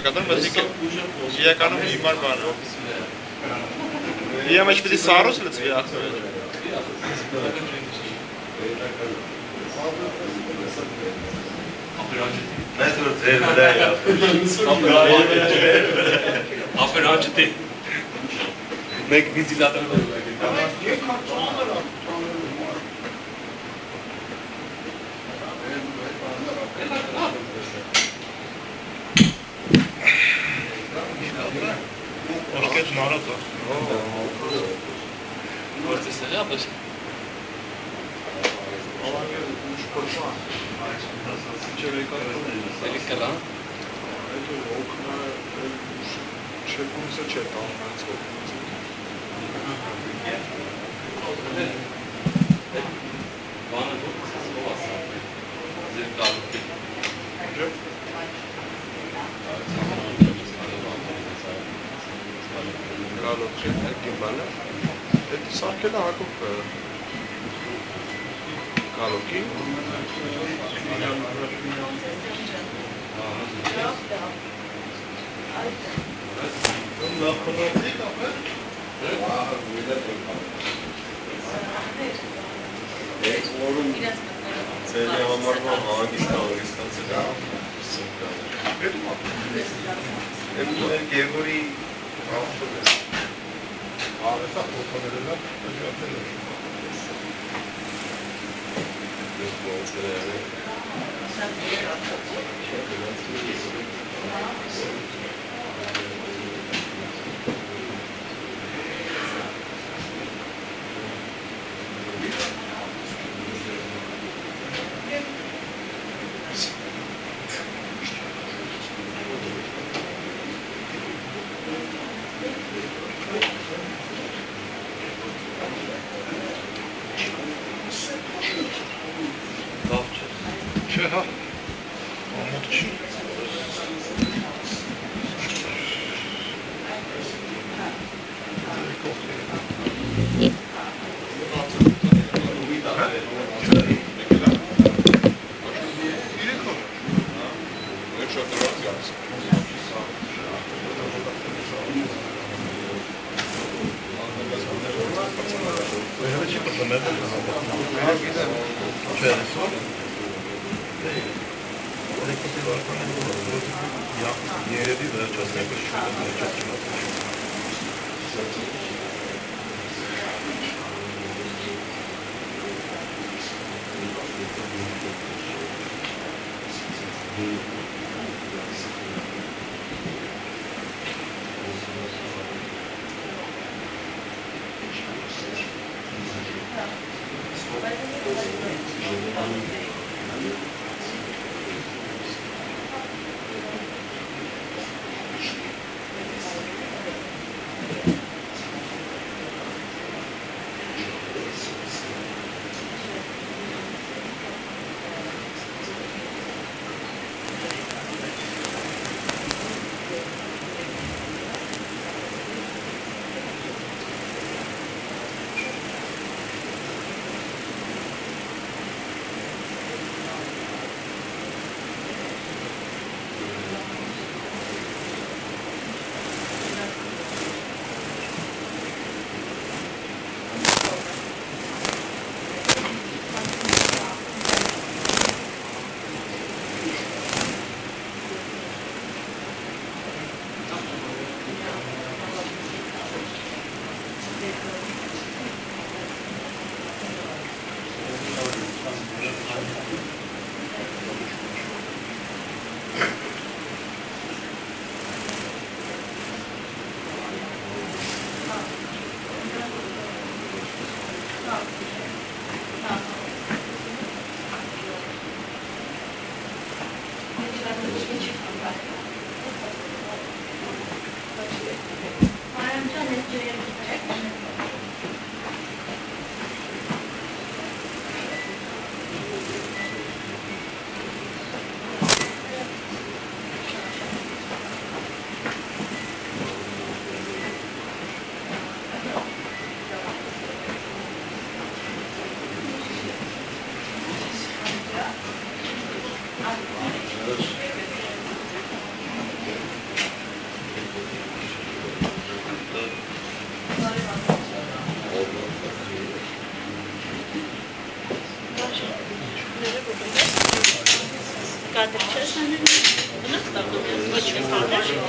Cadê mas que ia cara no mar mano. Ia mais pedir saros let's be out. Ne dur zevde ya. Aperancı Nek vizilador da Hoş geldin Naruto. Можете се ляпаш. Или къда? Чекам се четам. Бана тук се слова са. Зеркалки. Galo que vale. É só que dá com Galo aqui. Cēļā varbūt Angistan ceļā. Georgi Avšovis. Чеха. Помолчи. Պատր չես անում, բնակ ստակում ես, ոչ ես համար։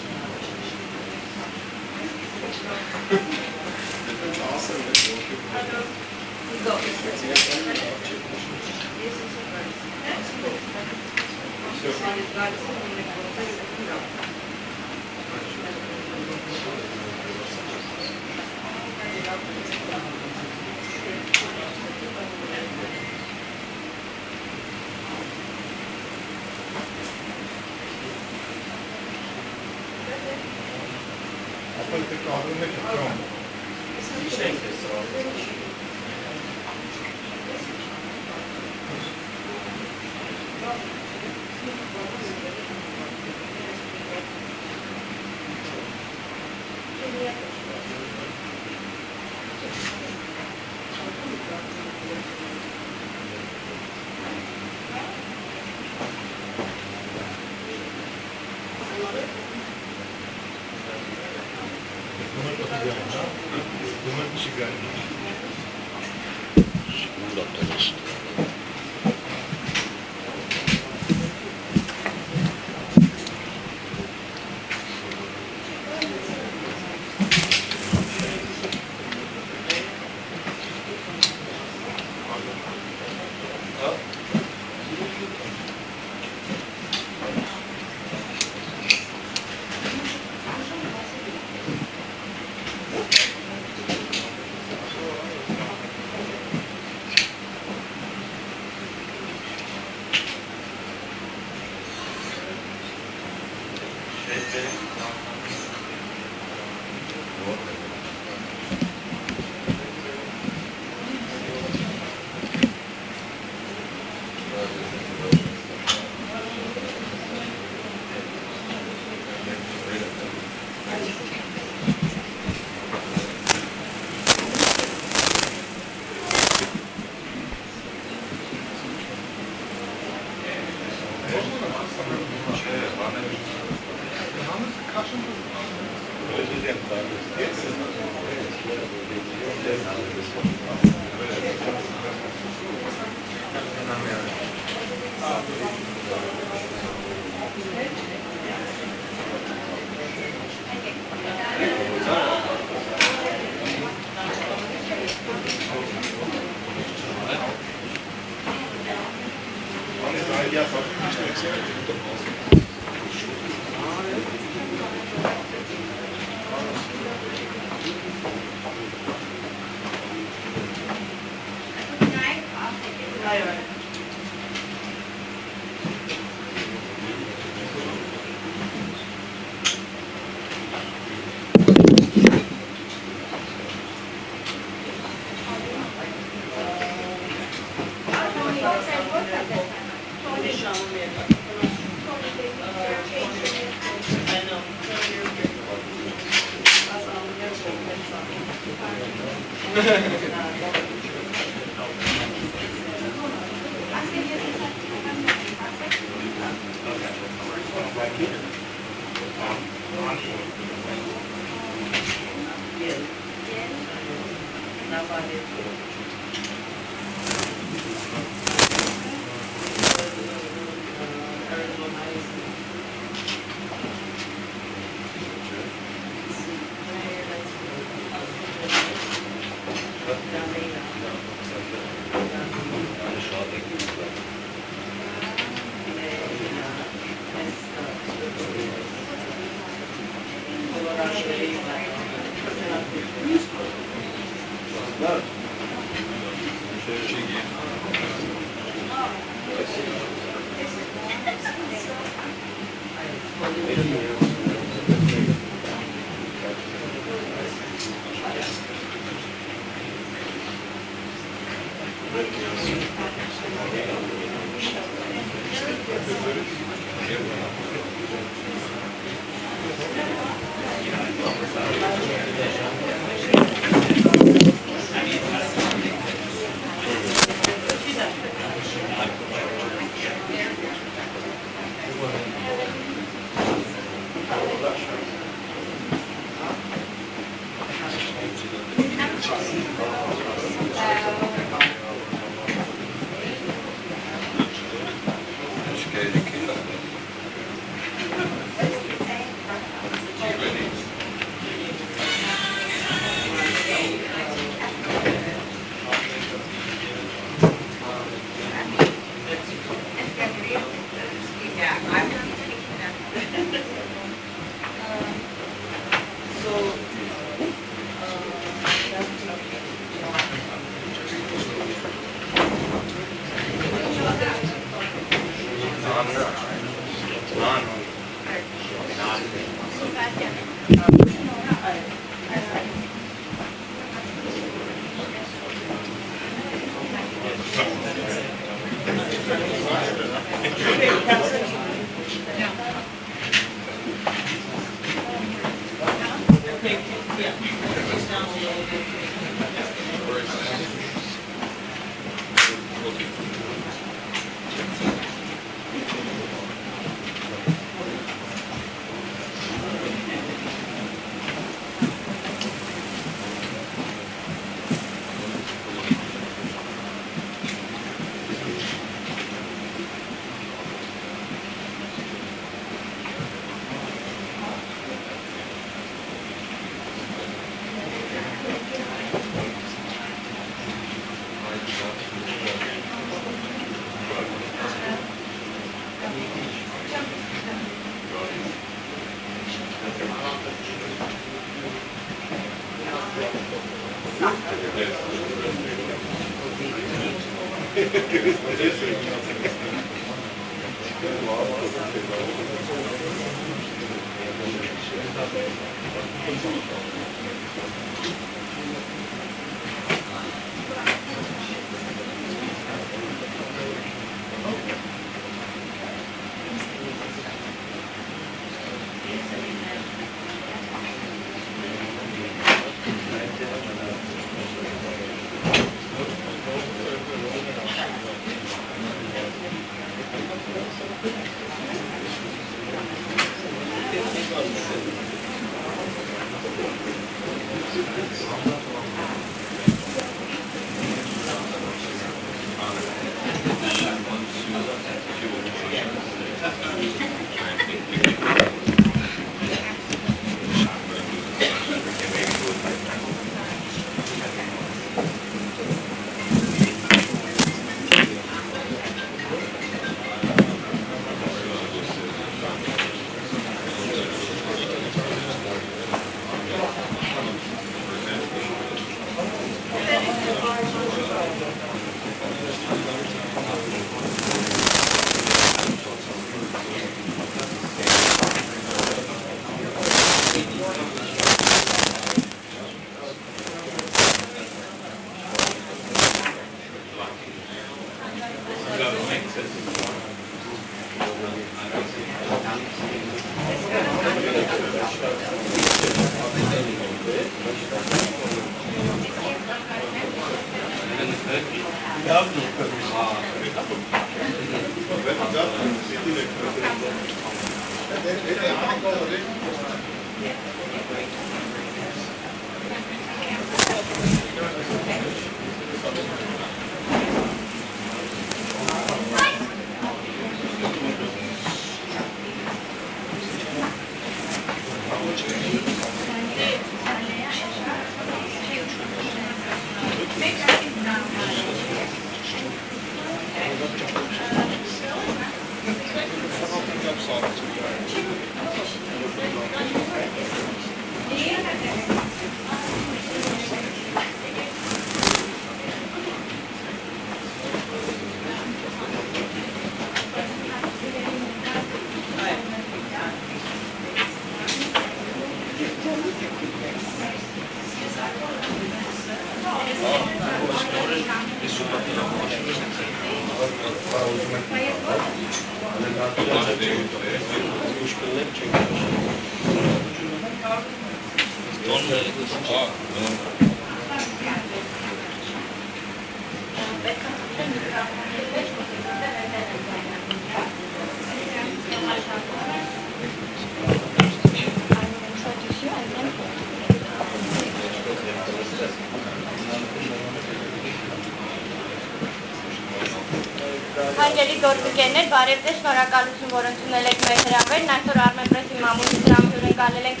Հարգելի գործընկերներ, բարև ձեզ, շնորհակալություն, որ ընդունել եք մեր հրավերն։ Այսօր Armenpress-ի մամուլի դրամ հյուրընկալել ենք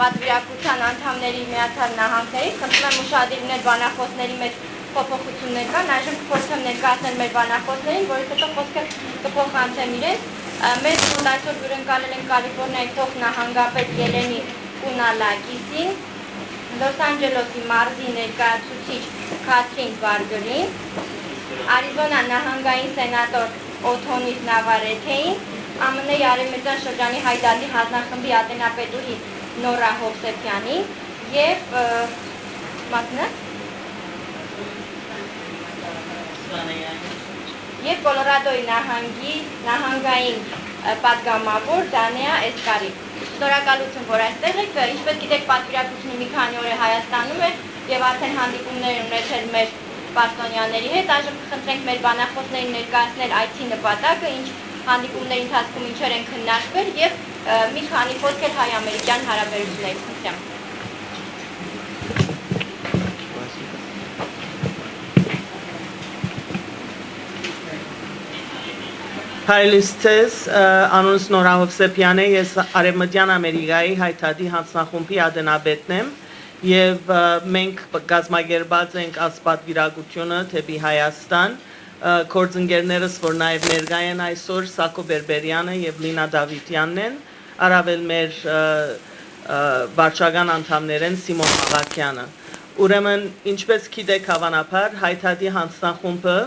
պատվիրակության անդամների Միացյալ Նահանգներից։ Խնդրում եմ ուշադրներ բանախոսների մեջ փոփոխություններ կան։ Այժմ կփորձեմ ներկայացնել մեր բանախոսներին, որից հետո խոսքը կփոխանցեմ իրենց։ Մեր շուրջ այսօր հյուրընկալել ենք Կալիֆոռնիայի փոխ նահանգապետ Ելենի Կունալակիսին, Լոս Անջելեսի մարզի ներկայացուցիչ Քաթրին Վարգրին, Արիզոնա նահանգային սենատոր Օթոնիս Նավարեթեին, ԱՄՆ-ի Արևմտյան շրջանի Հայդատի հանձնախմբի ատենապետուհի Նորա Հովսեփյանին եւ Կոլորադոյի նահանգի նահանգային պատգամավոր Դանիա Էսկարին։ Շնորհակալություն, որ այստեղ եք։ Ինչպես գիտեք, պատվիրակությունը մի քանի օր է Հայաստանում է եւ արդեն հանդիպումներ ունեցել մեր պաշտոնյաների հետ։ Այժմ կխնդրենք մեր բանախոսներին ներկայացնել այցի նպատակը, ինչ հանդիպումների ընթացքում ինչեր են քննարկվել եւ մի քանի խոսք էլ հայ-ամերիկյան հարաբերություններից խնդրեմ։ Հայլիստես անունս Նորա Հովսեփյան է, ես Արևմտյան Ամերիկայի հայտարարի հանձնախումբի ադենաբետն եմ եւ մենք գազմագերբած ենք ասպատվիրակությունը թեպի Հայաստան, գործընկերներս, որ նաեւ ներկա են այսօր, Սակո Բերբերյանը եւ Լինա Դավիթյանն են, առավել մեր վարչական անդամներ են Սիմոն Մաղաքյանը։ Ուրեմն, ինչպես գիտեք հավանաբար, հայտարարի հանձնախումբը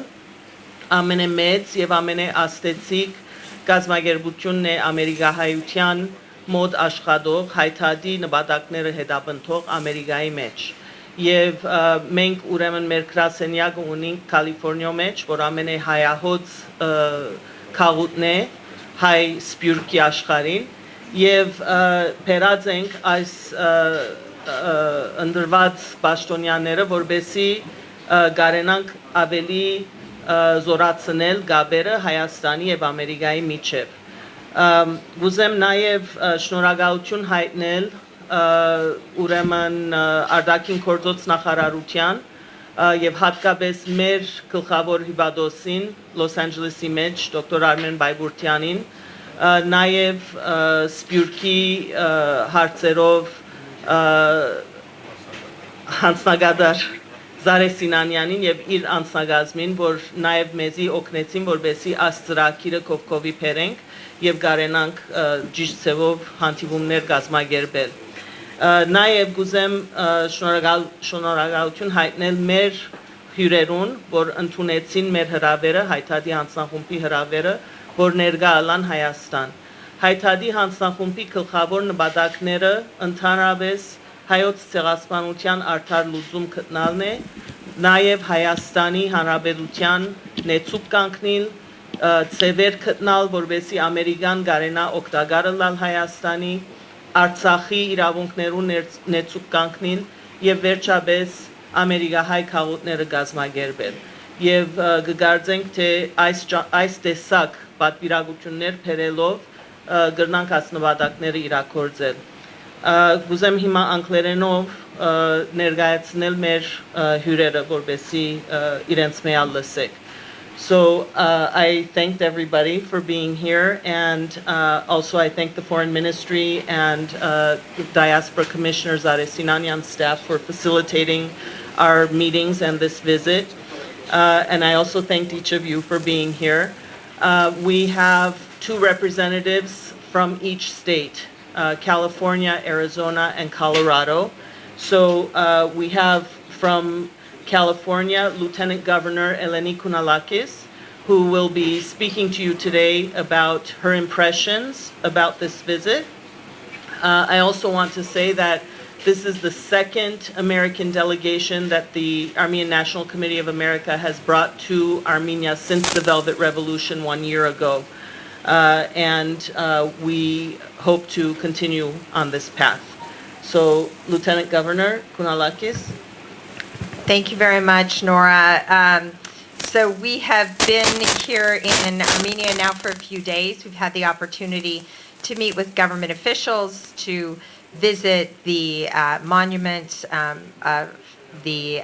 ամենամեծ եւ ամենաաստեցիկ գազագերբությունն է ամերիկահայության մոտ աշխատող հայտարարի նպատակները հետապնդող Ամերիկայի մեջ։ Եվ մենք ուրեմն մեր գրասենյակը ունենք Կալիֆոռնիա մեջ, որ ամենահայահոց քաղաքն է հայ սփյուռքի աշխարհին, եւ բերած ենք այս ընդրված պաշտոնյաները, որբեսի գարենանք ավելի զորացնել գաբերը Հայաստանի եւ Ամերիկայի միջև։ Գուզեմ նաեւ շնորհակալություն հայտնել ուրեմն արտաքին գործոց նախարարության եւ հատկապես մեր գլխավոր հիվանդոսին Լոս Անջելեսի մեջ դոկտոր Արմեն Բայբուրդյանին, նաեւ սփյուռքի հարցերով հանձնագետար Զարե Սինանյանին եւ իր անձնագազմին, որ նաեւ մեզի օգնեցին, որբեսի այս ծրագիրը կողքովի բերենք եւ գարենանք ճիշտ ձևով հանդիպումներ կազմակերպել։ Նաեւ գուզեմ շնորհակալություն հայտնել մեր հյուրերուն, որ ընդունեցին մեր հրավերը, հայտարարի հանձնախումբի հրավերը, որ ներկա ալան Հայաստան։ Հայտարարի հանձնախումբի գլխավոր նպատակները ընդհանրապես հայոց ցեղասպանության արդար լուծում գտնալն է, նաև Հայաստանի Հանրապետության նեցուկ կանգնել, ծևեր գտնալ, որովհետեւ Ամերիկան գարենա օգտակար լալ Հայաստանի, Արցախի իրավունքներուն նեցուկ կանգնել եւ վերջապես ամերիկահայ քաղաքները կազմակերպել։ Եվ կգարձենք, թե այս տեսակ պատվիրակություններ բերելով կրնանք այս նպատակները իրագործել։ Գուզեմ հիմա անգլերենով ներկայացնել մեր հյուրերը, որպեսզի իրենց մեալ լսեք։ So I thanked everybody for being here, and also I thank the Foreign Ministry and the Diaspora Commissioner Zare Sinanyan's staff for facilitating our meetings and this visit. And I also thanked each of you for being here. We have 2 representatives from each state, California, Arizona, and Colorado. So we have from California, Lieutenant Governor Eleni Kounalakis, who will be speaking to you today about her impressions about this visit. I also want to say that this is the second American delegation that the Armenian National Committee of America has brought to Armenia since the Velvet Revolution 1 year ago. And we hope to continue on this path. So, Lieutenant Governor Kounalakis. Thank you very much, Nora. So we have been here in Armenia now for a few days. We've had the opportunity to meet with government officials, to visit the monument of the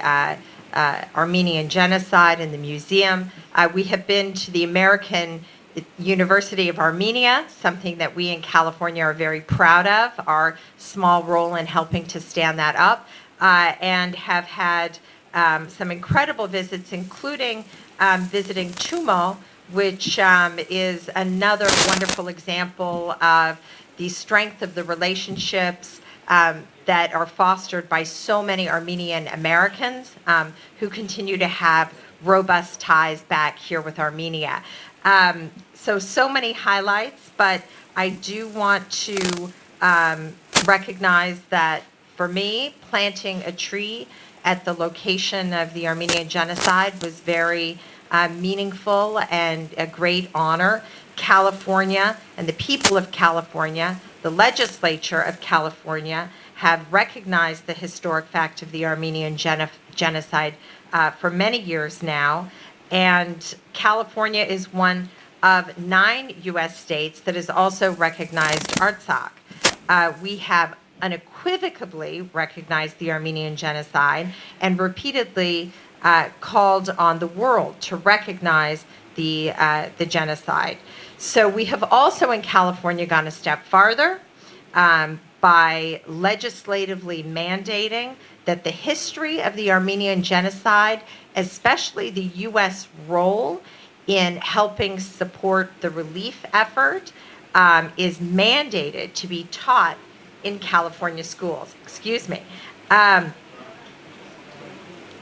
Armenian genocide and the museum. We have been to the American University of Armenia, something that we in California are very proud of, our small role in helping to stand that up, and have had some incredible visits, including visiting TUMO, which is another wonderful example of the strength of the relationships that are fostered by so many Armenian Americans who continue to have robust ties back here with Armenia. So many highlights, but I do want to recognize that for me, planting a tree at the location of the Armenian genocide was very meaningful and a great honor. California and the people of California, the legislature of California, have recognized the historic fact of the Armenian genocide for many years now. And California is one of 9 U.S. states that has also recognized Artsakh. We have unequivocally recognized the Armenian genocide and repeatedly called on the world to recognize the genocide. So we have also in California gone a step farther by legislatively mandating that the history of the Armenian genocide, especially the U.S. role in helping support the relief effort, is mandated to be taught in California schools. Excuse me.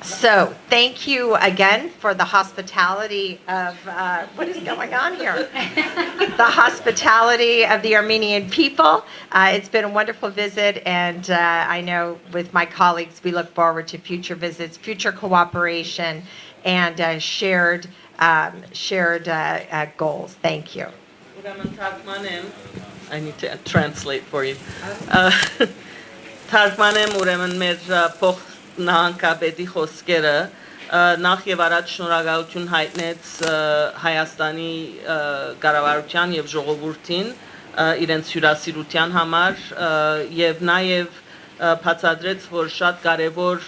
So thank you again for the hospitality of, what is going on here? The hospitality of the Armenian people. It's been a wonderful visit, and I know with my colleagues, we look forward to future visits, future cooperation, and shared goals. Thank you. I need to translate for you. Թարգմանեմ ուրեմն մեր փոխնահանգապետի խոսքերը նախ եւ առաջ շնորհակալություն հայտնեց Հայաստանի կառավարության եւ ժողովրդին իրենց հյուրասիրության համար եւ նաեւ բացատրեց, որ շատ կարեւոր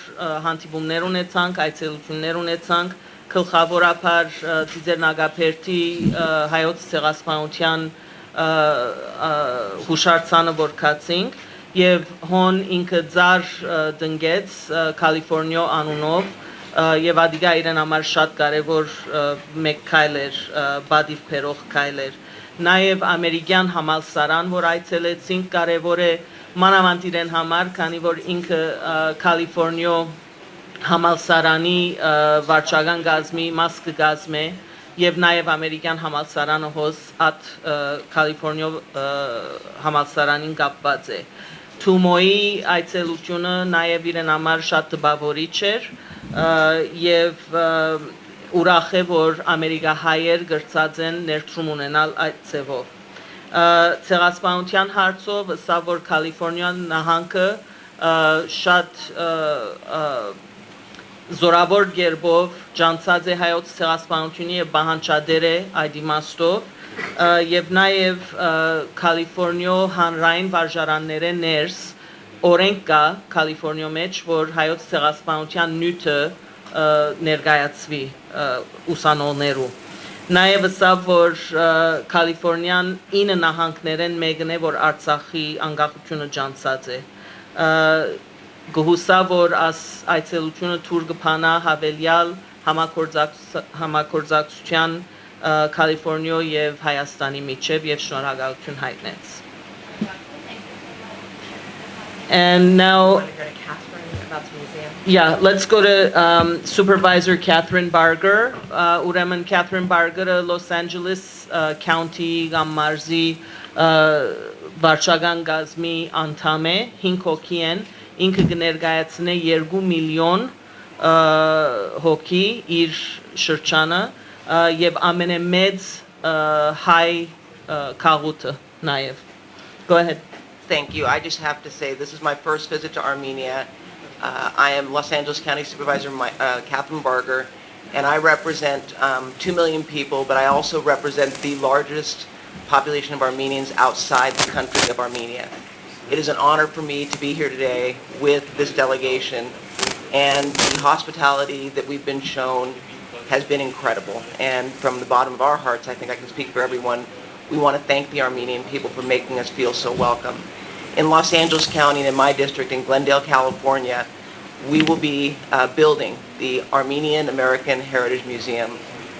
հանդիպումներ ունեցանք, այցելություններ ունեցանք, գլխավորապես Ծիծեռնագապերտի հայոց ցեղասպանության հուշարձանը որ կացինք եւ հոն ինքը ծար դնգեց Կալիֆոռնիա անունով եւ ադիգա իրեն համար շատ կարեւոր մեկ քայլ էր բադիվ փերող քայլ էր նաեւ ամերիկյան համալսարան որ այցելեցինք կարեւոր է մանավանդ իրեն համար քանի որ ինքը Կալիֆոռնիա համալսարանի վարչական գազմի մաս կգազմե եւ նաեւ ամերիկյան համալսարանը հոս at Կալիֆոռնիա համալսարանին կապված է Թումոյի այցելությունը նաեւ իրեն համար շատ տպավորիչ էր եւ ուրախ է որ ամերիկահայեր գրծած են ներդրում ունենալ այդ ծևով ցեղասպանության հարցով սա որ Կալիֆոռնիա նահանգը շատ զորավոր գերբով ջանցած է հայոց ցեղասպանությունի եւ բանջարդեր է այդ իմաստով եւ նաեւ Կալիֆոռնիա հանրային վարժարանները ներս օրենք կա Կալիֆոռնիա մեջ որ հայոց ցեղասպանության նյութը ներկայացվի ուսանողներու նաեւ սա որ Կալիֆոռնիան 9 նահանգներեն մեկն է որ Արցախի անկախությունը ջանցած է գոհուսա որ այցելությունը թուր կփանա հավելյալ համագործակցության Կալիֆոռնիա եւ Հայաստանի միջև եւ շնորհակալություն հայտնեց And now yeah, let's go to Supervisor Catherine Barger. Ուրեմն Catherine Barger-ը Los Angeles County Gammarzi վարչական գազմի անդամ է 5 հոգի են ինքը կներկայացնե 2 միլիոն հոգի իր շրջանը եւ ամենամեծ հայ քաղուտը նաեւ Go ahead. Thank you. I just have to say this is my first visit to Armenia. I am Los Angeles County Supervisor Catherine Barger, and I represent 2 million people, but I also represent the largest population of Armenians outside the country of Armenia. It is an honor for me to be here today with this delegation, and the hospitality that we've been shown has been incredible. And from the bottom of our hearts, I think I can speak for everyone, we want to thank the Armenian people for making us feel so welcome. In Los Angeles County and in my district in Glendale, California, we will be building the Armenian American Heritage Museum.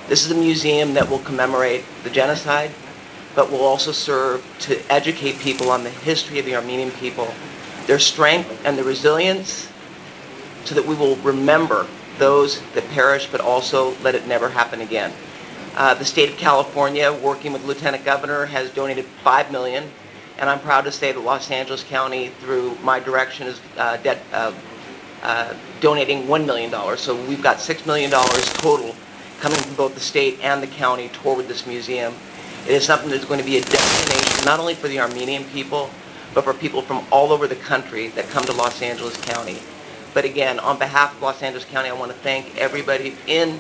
This is a museum that will commemorate the genocide, but will also serve to educate people on the history of the Armenian people, their strength and their resilience, so that we will remember those that perished, but also let it never happen again. The state of California, working with Lieutenant Governor, has donated $5 million, and I'm proud to say that Los Angeles County, through my direction, is donating $1 million. So we've got $6 million total coming from both the state and the county toward this museum. It is something that's going to be a destination not only for the Armenian people, but for people from all over the country that come to Los Angeles County. But again, on behalf of Los Angeles County, I want to thank everybody in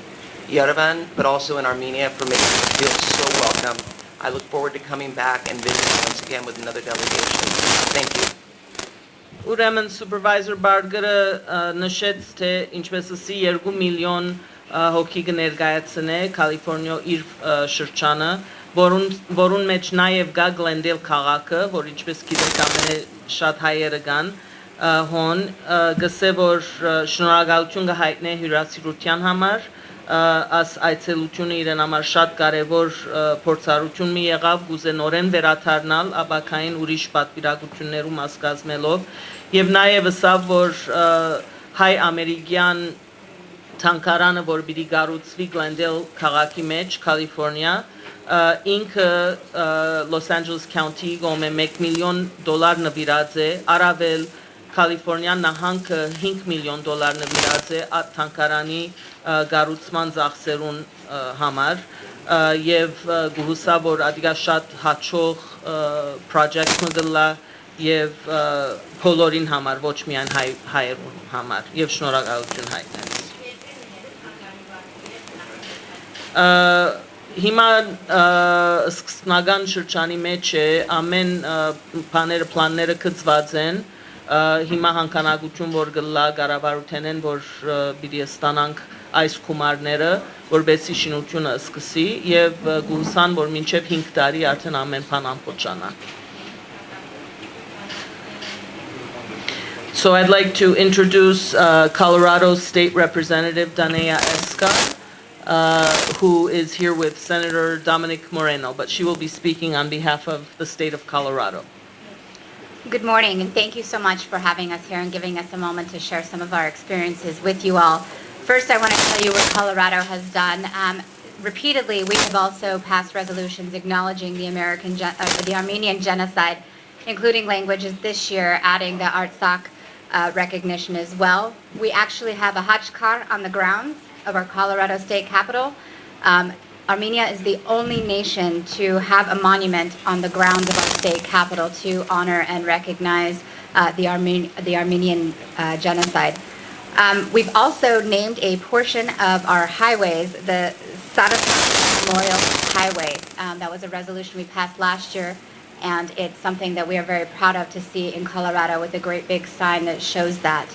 Yerevan, but also in Armenia for making us feel so welcome. I look forward to coming back and visiting once again with another delegation. Thank you. Ուրեմն Supervisor Barger-ը նշեց, թե ինչպես ասի 2 միլիոն հոգի կներկայացնե Կալիֆոռնիա իր շրջանը, որուն մեջ նաև գա Glendale քաղաքը, որ ինչպես գիտեք ամենաշատ հայերը կան, հոն գսե որ շնորհակալություն կհայտնե հյուրասիրության համար, աս այցելությունը իրեն համար շատ կարևոր փորձառություն մի եղավ գուզե նորեն վերադառնալ աբակային ուրիշ պատվիրակություններում ասկազմելով եւ նաեւ սա որ հայ ամերիկյան Թանկարանը, որ պիտի կառուցվի Glendale քաղաքի մեջ, Կալիֆոռնիա, ինքը Los Angeles County գոմե $1 միլիոն նվիրած է, առավել Կալիֆոռնիա նահանգը $5 միլիոն նվիրած է թանկարանի կառուցման ծախսերուն համար եւ գուհուսա որ ադիգա շատ հաջող project մգլա եւ բոլորին համար ոչ միայն հայերուն համար եւ շնորհակալություն հայտնեմ հիմա սկզբնական շրջանի մեջ է ամեն բաները պլանները գծված են հիմա հանքանակություն որ գլա կառավարութենեն որ պիտի ստանանք այս գումարները որբեսի շինությունը սկսի եւ գուսան որ մինչեւ 5 տարի արդեն ամեն բան ամփոփանա So I'd like to introduce Colorado State Representative Danea Esca who is here with Senator Dominic Moreno, but she will be speaking on behalf of the state of Colorado. Good morning, and thank you so much for having us here and giving us a moment to share some of our experiences with you all. First, I want to tell you what Colorado has done. Repeatedly, we have also passed resolutions acknowledging the Armenian genocide, including languages this year, adding the Artsakh recognition as well. We actually have a hachkar on the grounds of our Colorado state capitol. Armenia is the only nation to have a monument on the grounds of our state capitol to honor and recognize the Armenian genocide. We've also named a portion of our highways the Sarasate Memorial Highway. That was a resolution we passed last year, and it's something that we are very proud of to see in Colorado with a great big sign that shows that.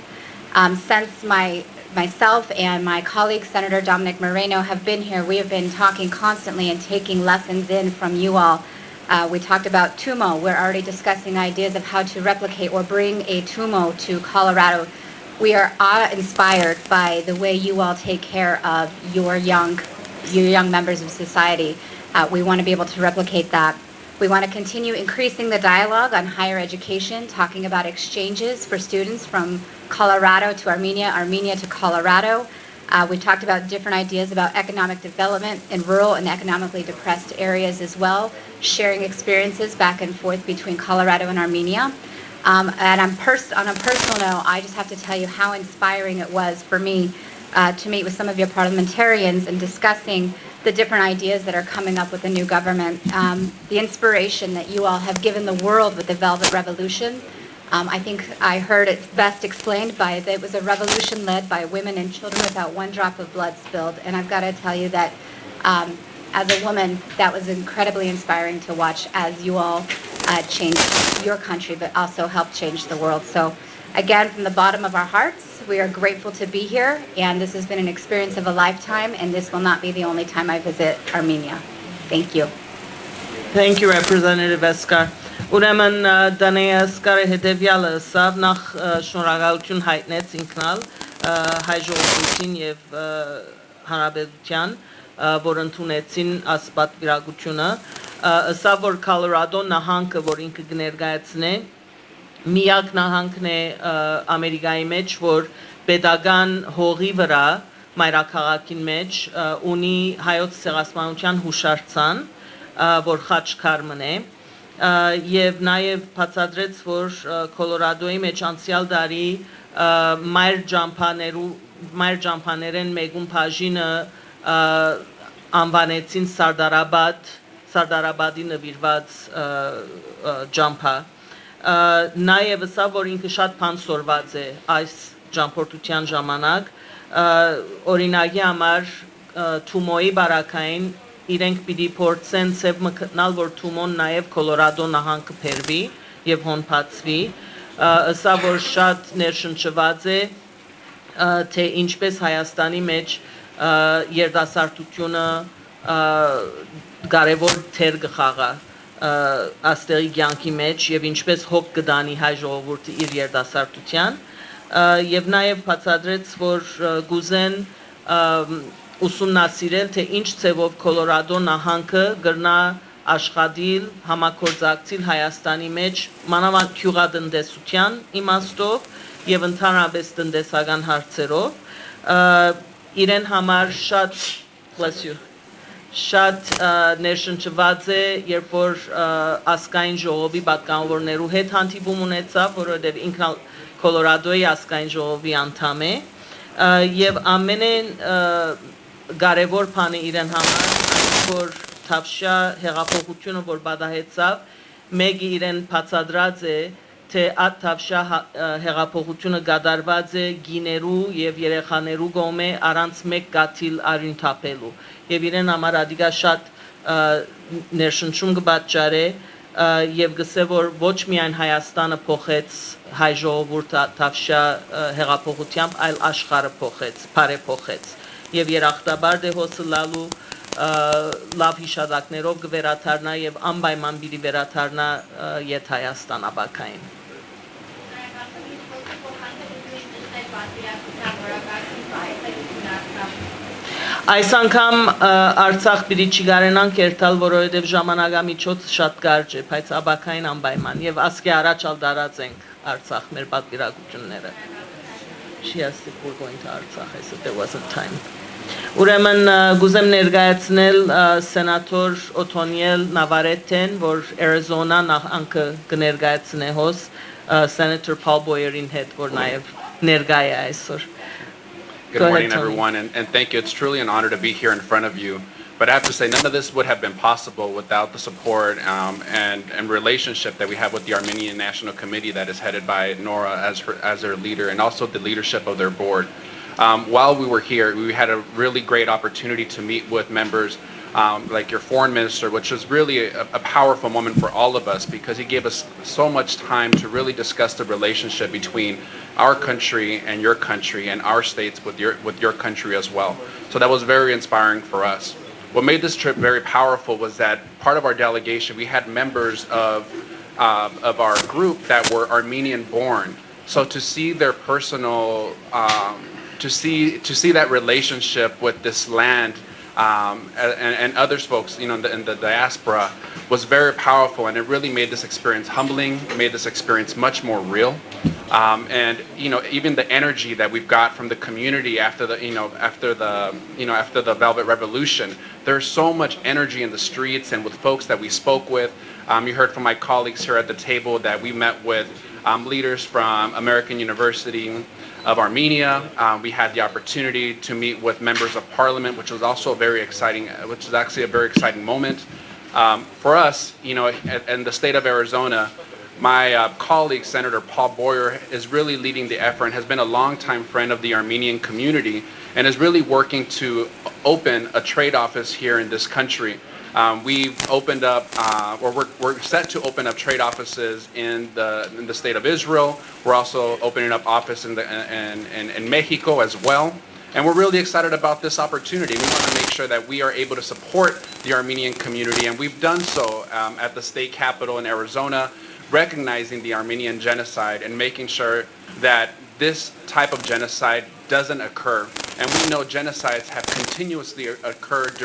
Since myself and my colleague, Senator Dominic Moreno, have been here, we have been talking constantly and taking lessons in from you all. We talked about TUMO. We're already discussing ideas of how to replicate or bring a TUMO to Colorado. We are awe-inspired by the way you all take care of your young members of society. We want to be able to replicate that. We want to continue increasing the dialogue on higher education, talking about exchanges for students from Colorado to Armenia, Armenia to Colorado. We talked about different ideas about economic development in rural and economically depressed areas as well, sharing experiences back and forth between Colorado and Armenia. And on a personal note, I just have to tell you how inspiring it was for me to meet with some of your parliamentarians and discussing the different ideas that are coming up with the new government. The inspiration that you all have given the world with the Velvet Revolution. I think I heard it best explained by it was a revolution led by women and children without one drop of blood spilled. And I've got to tell you that as a woman, that was incredibly inspiring to watch as you all changed your country, but also helped change the world. So again, from the bottom of our hearts, we are grateful to be here, and this has been an experience of a lifetime, and this will not be the only time I visit Armenia. Thank you. Thank you, Representative Escar. Ուրեմն Դանեա Էսկարը հետևյալը սավ նախ շնորհակալություն հայտնեց ինքնալ հայ ժողովրդին եւ հանրապետության որ ընդունեցին ասպատվիրակությունը սա որ Colorado նահանգը որ ինքը կներկայացնե միակ նահանգն է Ամերիկայի մեջ որ pedagogan հողի վրա մայրաքաղաքին մեջ ունի հայոց ցեղասպանության հուշարձան որ խաչքարմն է եւ նաեւ բացատրեց որ Կոլորադոյի մեջ անցյալ տարի մայր ջամփաներեն մեգուն բաժինը անվանեցին Սարդարաբադի նվիրված ջամփա նաեւ սա որ ինքը շատ բան սորված է այս ճամփորդության ժամանակ օրինակի համար Թումոյի բարակային իրենք պիտի փորձեն ծև մտնալ որ Թումոն նաև Կոլորադո նահանգը փերվի եւ հոն բացվի սա որ շատ ներշնչված է թե ինչպես Հայաստանի մեջ երդասարտությունը կարևոր թեր կխաղա աստեղի կյանքի մեջ եւ ինչպես հոգ կդանի հայ ժողովուրդը իր երդասարտության եւ նաեւ բացատրեց որ գուզեն ուսումնասիրել թե ինչ ցևով Կոլորադո նահանգը գրնա աշխատիլ համագործակցել Հայաստանի մեջ մանավանդ գյուղատնտեսության իմաստով եւ ընդհանրապես տնտեսական հարցերով իրեն համար շատ bless you շատ ներշնչված է, երբ որ ասկային ժողովի պատգամավորներու հետ հանդիպում ունեցավ, որովհետև ինքն Կոլորադոյի ասկային ժողովի անդամ է, եւ ամենեն կարևոր բանը իրեն համար որ Թավշյա հեղափոխությունը որ բադահեցավ, մեկը իրեն բացատրած է, թե այդ Թավշյա հեղափոխությունը գդարված է գիներու եւ երեխաներու գոմե առանց մեկ գաթիլ արյուն թափելու եւ իրեն համար ադիգա շատ ներշնչում կբաճարե եւ գսե որ ոչ միայն Հայաստանը փոխեց հայ ժողովուրդը Թավշյա հեղափոխությամբ, այլ աշխարհը փոխեց, բարե փոխեց եւ երախտաբար դե հոսլալու լավ հիշադակներով կվերաթարնա եւ անպայման պիտի վերաթարնա ետ Հայաստան աբակային Այս անգամ Արցախ պիտի չգարենանք երթալ, որովհետև ժամանակամիջոցը շատ կարճ է, բայց աբակային անպայման եւ ասկի առաջ ալ դարած ենք Արցախ մեր պատվիրակությունները She has to we're going to Artsakh, I said there wasn't time Ուրեմն գուզեմ ներկայացնել սենատոր Օթոնիել Նավարետեն, որ Arizona նախանքը կներկայացնե հոս Senator Paul Boyer-ին հետ, որ նաև ներկայ է այսօր Good morning, everyone, and thank you. It's truly an honor to be here in front of you. But I have to say, none of this would have been possible without the support and relationship that we have with the Armenian National Committee that is headed by Nora as their leader, and also the leadership of their board. While we were here, we had a really great opportunity to meet with members like your foreign minister, which was really a powerful moment for all of us because he gave us so much time to really discuss the relationship between our country and your country and our states with your country as well. So that was very inspiring for us. What made this trip very powerful was that part of our delegation, we had members of our group that were Armenian born. So to see their personal, to see that relationship with this land and other folks, in the diaspora, was very powerful, and it really made this experience humbling, made this experience much more real. And even the energy that we've got from the community after the Velvet Revolution, there's so much energy in the streets and with folks that we spoke with. You heard from my colleagues here at the table that we met with leaders from American University of Armenia. We had the opportunity to meet with members of parliament, which was also very exciting, which is actually a very exciting moment. For us, in the state of Arizona, my colleague, Senator Paul Boyer, is really leading the effort and has been a longtime friend of the Armenian community and is really working to open a trade office here in this country. We've opened up, or we're set to open up trade offices in the state of Israel. We're also opening up office in Mexico as well. And we're really excited about this opportunity. We want to make sure that we are able to support the Armenian community, and we've done so at the state capitol in Arizona, recognizing the Armenian genocide and making sure that this type of genocide doesn't occur. And we know genocides have continuously occurred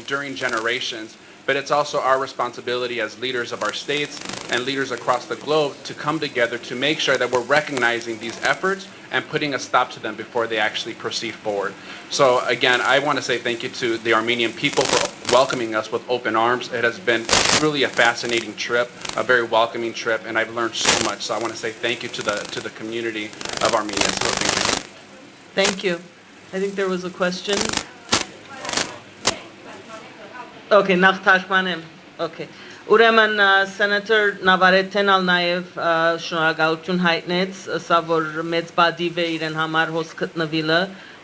during generations, but it's also our responsibility as leaders of our states and leaders across the globe to come together to make sure that we're recognizing these efforts and putting a stop to them before they actually proceed forward. So again, I want to say thank you to the Armenian people for welcoming us with open arms. It has been really a fascinating trip, a very welcoming trip, and I've learned so much. So I want to say thank you to the community of Armenia. So thank you. Thank you. I think there was a question. Okay, նախ Okay. Ուրեմն Senator Նավարետեն ալ նաև շնորհակալություն հայտնեց, սա որ մեծ բադիվ է իրեն համար հոս գտնվելը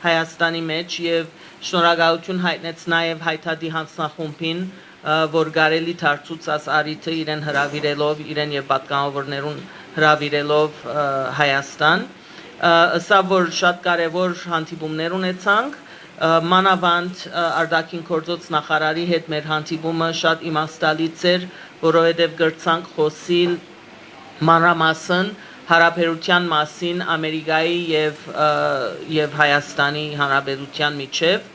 Հայաստանի մեջ եւ շնորհակալություն հայտնեց նաև Հայտադի հանձնախումբին, որ կարելի դարձուց աս արիթը իրեն հրավիրելով, իրեն եւ պատգամավորներուն հրավիրելով Հայաստան, սա որ շատ կարեւոր հանդիպումներ ունեցանք Մանավանդ Արտաքին գործոց նախարարի հետ մեր հանդիպումը շատ իմաստալից էր, որովհետև գրցանք խոսիլ մանրամասն հարաբերության մասին Ամերիկայի եւ Հայաստանի հանրապետության միջև,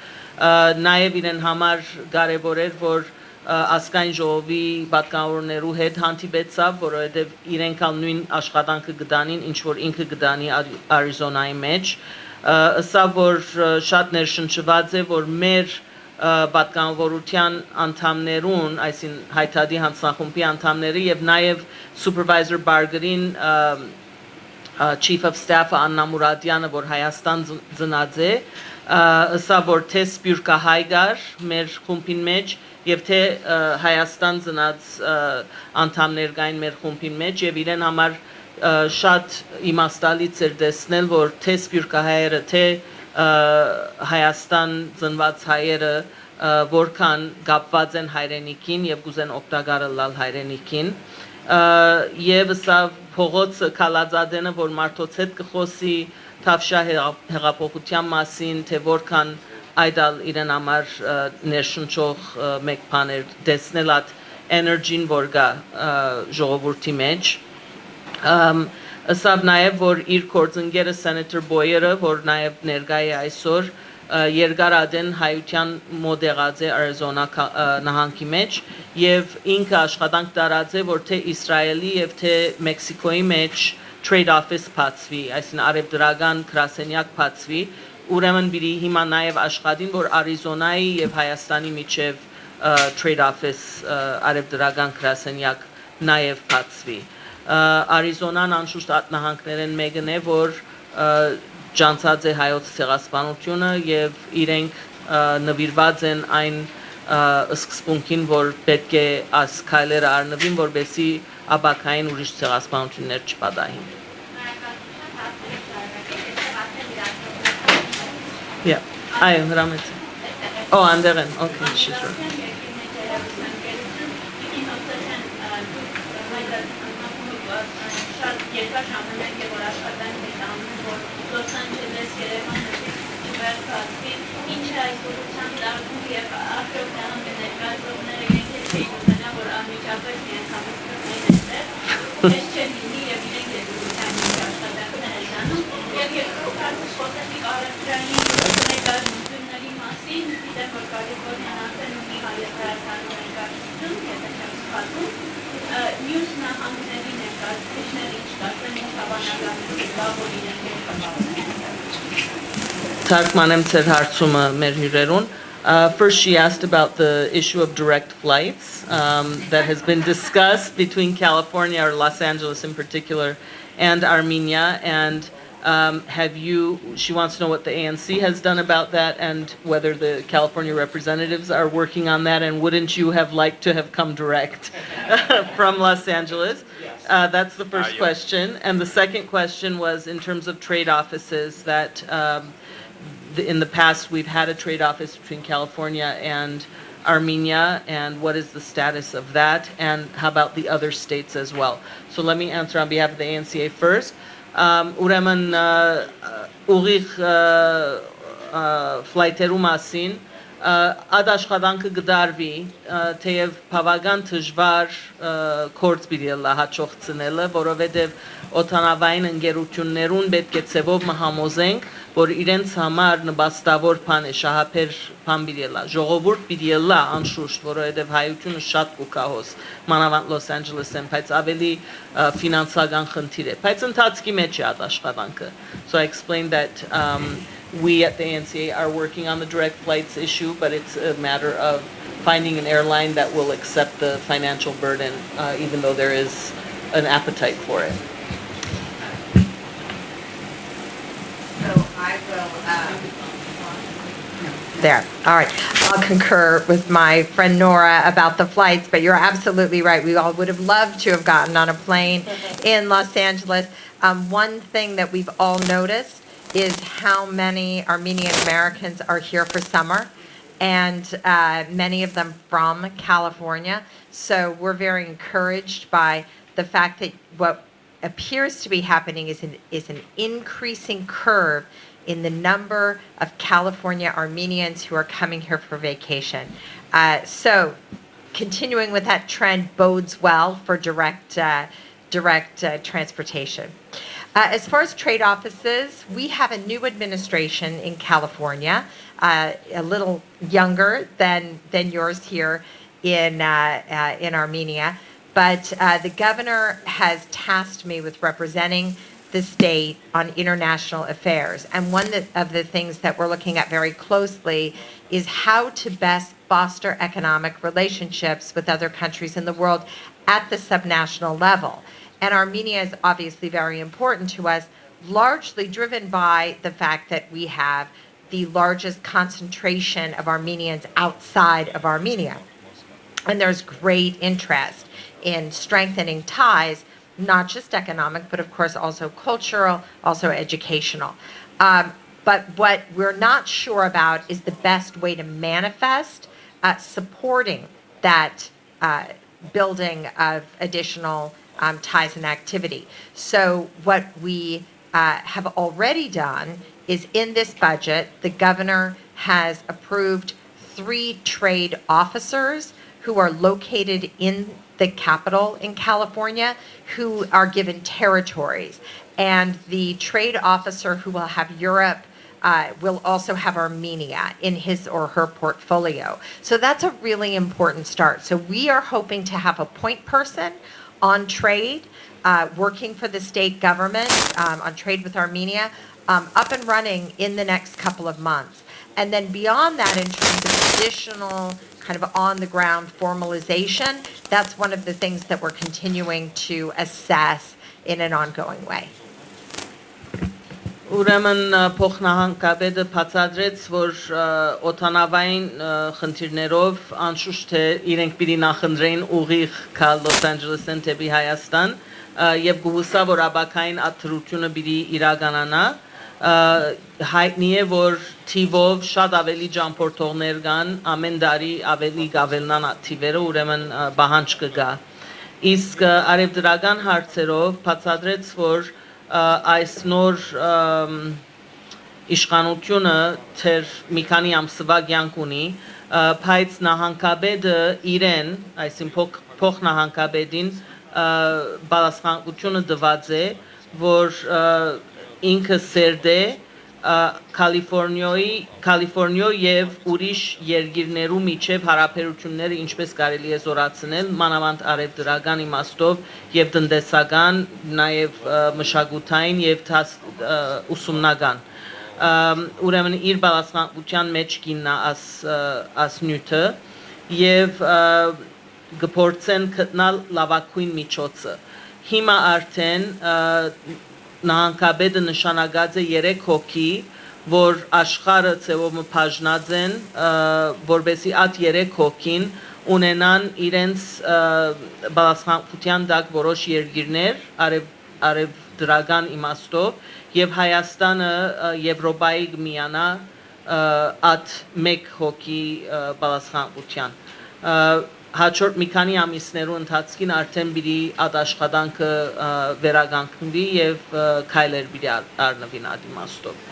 նաև իրեն համար կարևոր էր, որ ասկային ժողովի պատգամավորներու հետ հանդիպեցավ, որովհետև իրենք ալ նույն աշխատանքը գտանին, ինչ որ ինքը գտանի Արիզոնայի մեջ ըսա որ շատ ներշնչված է որ մեր պատկանավորության անդամներուն, այսին հայտարարի հանձնախումբի անդամները եւ նաեւ Supervisor Barger-ին Chief of Staff Աննա Մուրադյանը, որ Հայաստան ծնած է, ըսա որ թե սպյուրքահայգար մեր խումբին մեջ եւ թե Հայաստան ծնած անդամներ կային մեր խումբին մեջ եւ իրեն համար շատ իմաստալից էր տեսնել որ թե սպյուրքահայերը թե Հայաստան ծնված հայերը որքան կապված են հայրենիքին եւ գուզեն օգտակարը լալ հայրենիքին եւ սա փողոցը կալածադենը որ մարդոց հետ կխոսի Թավշա հեղափոխության մասին թե որքան այդալ իրեն համար ներշնչող մեկ բան էր տեսնել այդ էներգին որ կա ժողովրդի մեջ ըսավ նաև որ իր կորձընկերը Senator Boyer-ը որ նաև ներկա է այսօր երկար ադեն հայության մոտ եղած է Արիզոնա նահանգի մեջ եւ ինքը աշխատանք տարած է որ թե Իսրայելի եւ թե Մեքսիկոյի մեջ trade office բացվի, այսինքն արևդրական գրասենյակ բացվի, ուրեմն պիտի հիմա նաև աշխատին, որ Արիզոնայի եւ Հայաստանի միջև trade office արևդրական գրասենյակ նաև բացվի։ Արիզոնան անշուշտ նահանգներեն մեկն է, որ ջանցած է հայոց ցեղասպանությունը եւ իրենք նվիրված են այն սկզբունքին, որ պետք է այս քայլերը առնվին, որբեսի աբակային ուրիշ ցեղասպանություններ չպատահին։ Yeah, այո, հրամետ։ Oh, անդեղ են, okay, she's right. Երկար ժամանակ է որ աշխատանք է տանում որ Լոս Անջելես Երևանը վերջացվի ինչը այս ուղղությամբ դառնում եւ արդյոք ներկայացողները եկել են ուզենա որ անմիջապես միանգամից կրնեն ես չեմ լինի եւ իրենք երկրության աշխատանքն են անում եւ երկրորդ հարցը խոսեցիք առևտրային ներկայացումների մասին գիտեմ որ Կալիֆոռնիան արդեն ունի հայաստանի ներկայացում եւ դա չփոխվում News նահանգների ներկայացուցիչները ինչ կասեն ինչ հավանականություն կա որ իրենք Թարգմանեմ ձեր հարցումը մեր հյուրերուն First she asked about the issue of direct flights that has been discussed between California or Los Angeles in particular and Armenia and she wants to know what the ANC has done about that and whether the California representatives are working on that and wouldn't you have liked to have come direct from Los Angeles? That's the first question. And the second question was in terms of trade offices that in the past we've had a trade office between California and Armenia and what is the status of that and how about the other states as well? So let me answer on behalf of the ANCA first. Ուրեմն ուղիղ ֆլայթերու մասին այդ աշխատանքը գդարվի թեև բավական դժվար կորց պիտի լա հաջողցնելը որովհետև օթանավային ընկերություններուն պետք է ցևով մհամոզենք որ իրենց համար նպաստավոր բան է շահապեր բան պիտի լա ժողովուրդ պիտի լա անշուշտ որովհետև հայությունը շատ կուքահոս մանավանդ Los Angeles-ին բայց ավելի ֆինանսական խնդիր է բայց ընթացքի մեջ է այդ աշխատանքը So I explained that we at the ANCA are working on the direct flights issue, but it's a matter of finding an airline that will accept the financial burden, even though there is an appetite for it. So I will, there, all right. I'll concur with my friend Nora about the flights, but you're absolutely right. We all would have loved to have gotten on a plane in Los Angeles. One thing that we've all noticed is how many Armenian Americans are here for summer, and many of them from California. So we're very encouraged by the fact that what appears to be happening is an increasing curve in the number of California Armenians who are coming here for vacation. So continuing with that trend bodes well for direct transportation. As far as trade offices, we have a new administration in California, a little younger than yours here in Armenia. But the governor has tasked me with representing the state on international affairs. And one of the things that we're looking at very closely is how to best foster economic relationships with other countries in the world at the subnational level. And Armenia is obviously very important to us, largely driven by the fact that we have the largest concentration of Armenians outside of Armenia. And there's great interest in strengthening ties, not just economic, but of course also cultural, also educational. But what we're not sure about is the best way to manifest supporting that building of additional ties and activity. So what we have already done is in this budget, the governor has approved 3 trade officers who are located in the capital in California, who are given territories. And the trade officer who will have Europe will also have Armenia in his or her portfolio. So that's a really important start. So we are hoping to have a point person on trade, working for the state government on trade with Armenia, up and running in the next couple of months. And then beyond that, in terms of additional kind of on-the-ground formalization, that's one of the things that we're continuing to assess in an ongoing way. Ուրեմն փոխնահանգապետը բացատրեց, որ օտանավային խնդիրներով անշուշտ թե իրենք պիտի նախընտրեին ուղիղ գալ Լոս Անջելեսեն դեպի Հայաստան եւ գուհուսա որ աբակային աթրությունը պիտի իրականանա հայտնի է որ թիվով շատ ավելի ճամփորդողներ կան ամեն տարի ավելի գավելնան թիվերը ուրեմն բահանջ կգա իսկ արևդրական հարցերով բացատրեց որ այս նոր իշխանությունը թեր մի քանի ամսվա կյանք ունի բայց նահանգապետը իրեն այսինքն փոխնահանգապետին բալասխանությունը դված է որ ինքը սերդ է Կալիֆոռնիա եւ ուրիշ երկիրներու միջև հարաբերությունները ինչպես կարելի է զորացնել մանավանդ արևդրական իմաստով եւ տնտեսական նաեւ մշակութային եւ ուսումնական ուրեմն իր բալասխանության մեջ կիննա աս նյութը եւ գործեն գտնալ լավագույն միջոցը հիմա արդեն նահանգապետը նշանակած է 3 հոգի, որ աշխարհը ծևով բաժնած են, որբեսի այդ 3 հոգին ունենան իրենց բալասխանության տակ որոշ երկիրներ, արևդրական իմաստով, եւ Հայաստանը Եվրոպայի միանա այդ 1 հոգի բալասխանության հաջորդ մի քանի ամիսներու ընթացքին արդեն պիտի այդ աշխատանքը վերականգնվի եւ քայլեր պիտի առնվին այդ իմաստով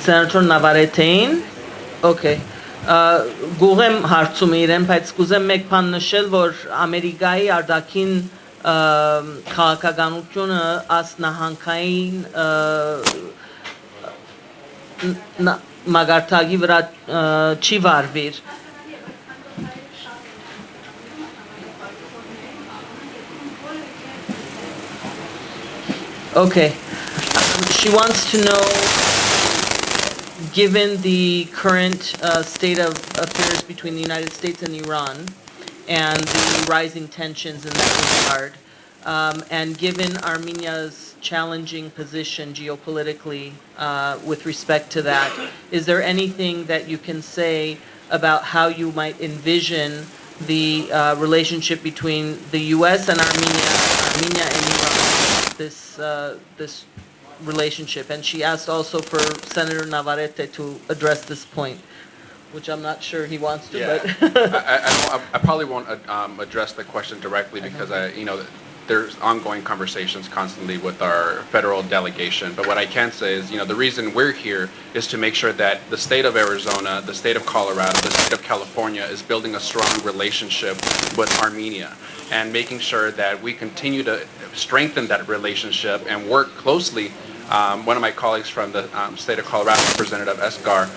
Senator Navarrete-ին, okay, գուղեմ հարցում իրեն, բայց կուզեմ մեկ բան նշել, որ Ամերիկայի արտաքին քաղաքականությունը աս նահանգային մագարտակի վրա չի վարվիր։ Okay, she wants to know given the current state of affairs between the United States and Iran and the rising tensions in that regard, and given Armenia's challenging position geopolitically with respect to that, is there anything that you can say about how you might envision the relationship between the U.S. and Armenia and Iran, this relationship? And she asked also for Senator Navarrete to address this point, which I'm not sure he wants to. Yeah. But I probably won't address the question directly because there's ongoing conversations constantly with our federal delegation. But what I can say is, the reason we're here is to make sure that the state of Arizona, the state of Colorado, the state of California is building a strong relationship with Armenia and making sure that we continue to strengthen that relationship and work closely. One of my colleagues from the state of Colorado, Representative Esgar,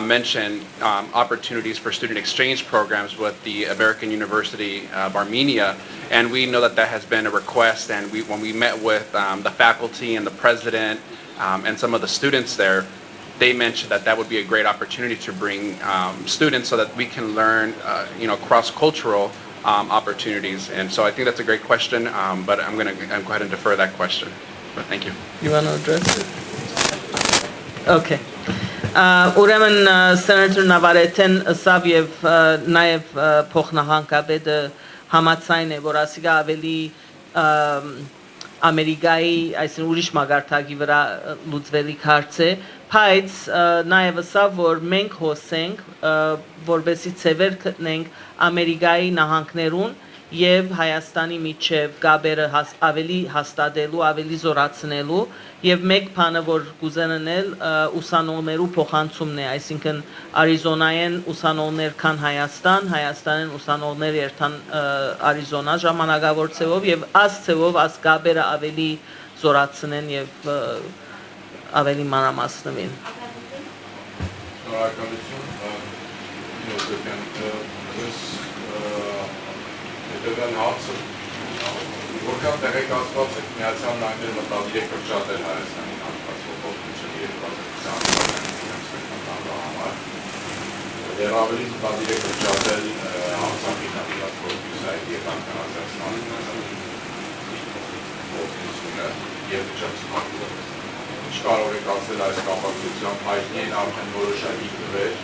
mentioned opportunities for student exchange programs with the American University of Armenia, and we know that that has been a request. And when we met with the faculty and the president and some of the students there, they mentioned that that would be a great opportunity to bring students so that we can learn, cross-cultural opportunities. And so I think that's a great question, but I'm going to go ahead and defer that question. But thank you. You want to address it? Okay. Ուրեմն Senator Navarrete-ն ըսավ եւ նաեւ փոխնախագահապետը համաձայն է, որ ասիկա ավելի Ամերիկայի, այսինքն ուրիշ մագարտակի վրա լուծվելիք հարց է, բայց նաեւ ըսավ, որ մենք հոսենք, որովհետեւ ծևեր գտնենք Ամերիկայի նահանգներուն եւ Հայաստանի միջև գաբերը ավելի հաստատելու, ավելի զորացնելու եւ մեկ բանը, որ կուզենանել ուսանողներու փոխանցումն է, այսինքն Արիզոնայեն ուսանողներ կան Հայաստան, Հայաստանեն ուսանողներ երթան Արիզոնա ժամանակավոր ծևով եւ աս ծևով աս գաբերը ավելի զորացնեն եւ ավելի մանրամասնվին։ Հետևյալ հարցը, որքան տեղեկացված եք Միացյալ Նահանգները մտադիր է կրճատել Հայաստանին հատկացվող օգնությունը 2020 համար, դեռ ավելի մտադիր է կրճատել Արցախի նավիգացվող բյուզայից եւ անկանացացման օգնությունը եւ ճշտությունը։ Ինչ կարող եք ասել այս կապակցությամբ, հայտնի են արդեն որոշակի թվեր,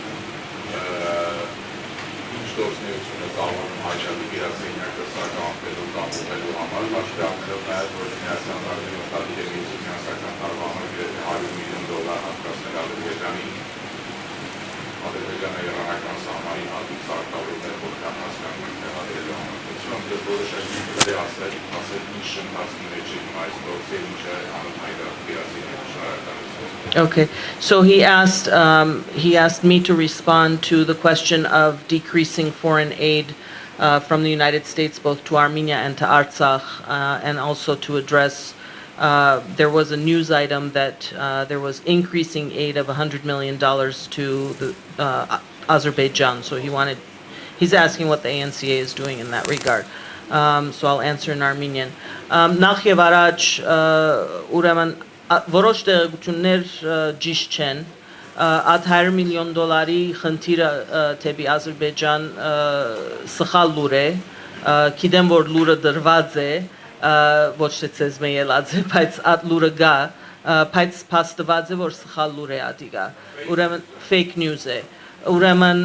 գործունեությունը ծավալում հաջողի գերասենյակը սակամվելու կամ ուղղելու համար, հաշվառելով նաև, որ Միացյալ Նահանգների մտադիր է ֆինանսական տարվա համար գրեթե $100 միլիոն հատկացնել Ադրբեջանի իրանական սահմանին հատուկ սարքավորումներ, որքան հասկանում են տեղադրելու համակարգում, դեռ որոշակի դեպքեր ասել ինչ շնորհացնում է ջիմ այս գործը, ինչ է անում հայտարարել գերասենյակը շնորհակալություն։ Okay, so he asked me to respond to the question of decreasing foreign aid from the United States both to Armenia and to Artsakh, and also to address there was a news item that there was increasing aid of $100 million to the Azerbaijan. So he's asking what the ANCA is doing in that regard. So I'll answer in Armenian. Նախ եւ առաջ ուրեմն որոշ տեղեկություններ ճիշտ չեն, այդ $100 միլիոն խնդիրը թեպի Ադրբեջան սխալ լուր է, գիտեմ որ լուրը դրված է, ոչ թե ցեզ մեյելած է, բայց այդ լուրը գա, բայց փաստված է որ սխալ լուր է ադիգա, ուրեմն fake news է, ուրեմն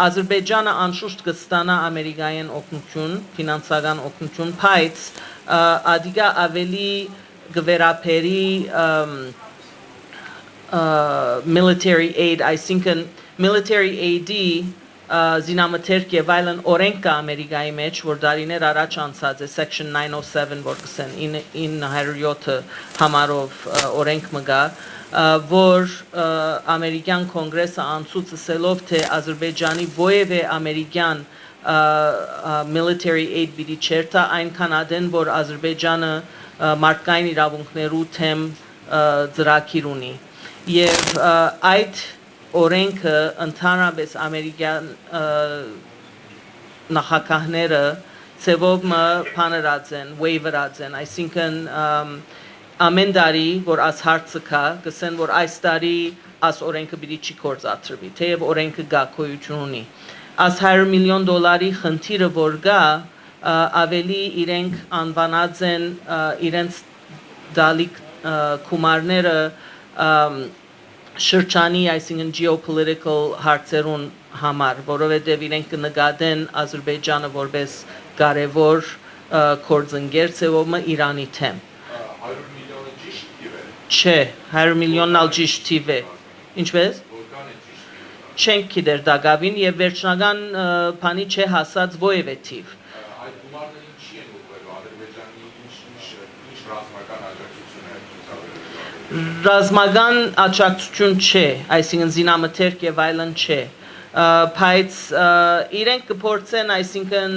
Ադրբեջանը անշուշտ կստանա ամերիկայեն օգնություն, ֆինանսական օգնություն, բայց ադիգա ավելի գվերապերի military aid, այսինքն military aid-ի զինամթերք եւ այլն օրենք կա Ամերիկայի մեջ, որ դարիներ առաջ անցած է section 907, որ կսեն 907 համարով օրենք մգա, որ ամերիկյան կոնգրեսը անցուցելով թե Ադրբեջանի ովևէ ամերիկյան military aid պիտի չերթա այնքան ադեն, որ Ադրբեջանը մարդկային իրավունքներու թեմ ծրագիր ունի եւ այդ օրենքը ընդհանրապես ամերիկյան նախագահները ծևով բաներած են, waiverած են, այսինքն ամեն տարի որ աս հարցը կա, կսեն որ այս տարի աս օրենքը պիտի չի գործադրվի, թեև օրենքը գա գոյություն ունի, աս $100 միլիոն խնդիրը որ գա ավելի իրենք անվանած են իրենց դալիք կումարները շրջանի, այսինքն geopolitical հարցերուն համար, որովհետև իրենք կնկատեն Ադրբեջանը որպես կարևոր գործընկեր ծևոմը Իրանի թեմ։ 100 միլիոնը ճիշտ թիվ է։ Չէ, 100 միլիոնն ալ ճիշտ թիվ է։ Ինչպես։ Որքան է ճիշտ թիվը։ Չենք գիտեր դակավին եւ վերջնական բանի չէ հասած ովևէ թիվ։ Այդ գումարները ինչի են ուղղվելու Ադրբեջանի ռազմական աջակցություն չէ, այսինքն զինամթերք եւ այլն չէ, բայց իրենք կփորձեն, այսինքն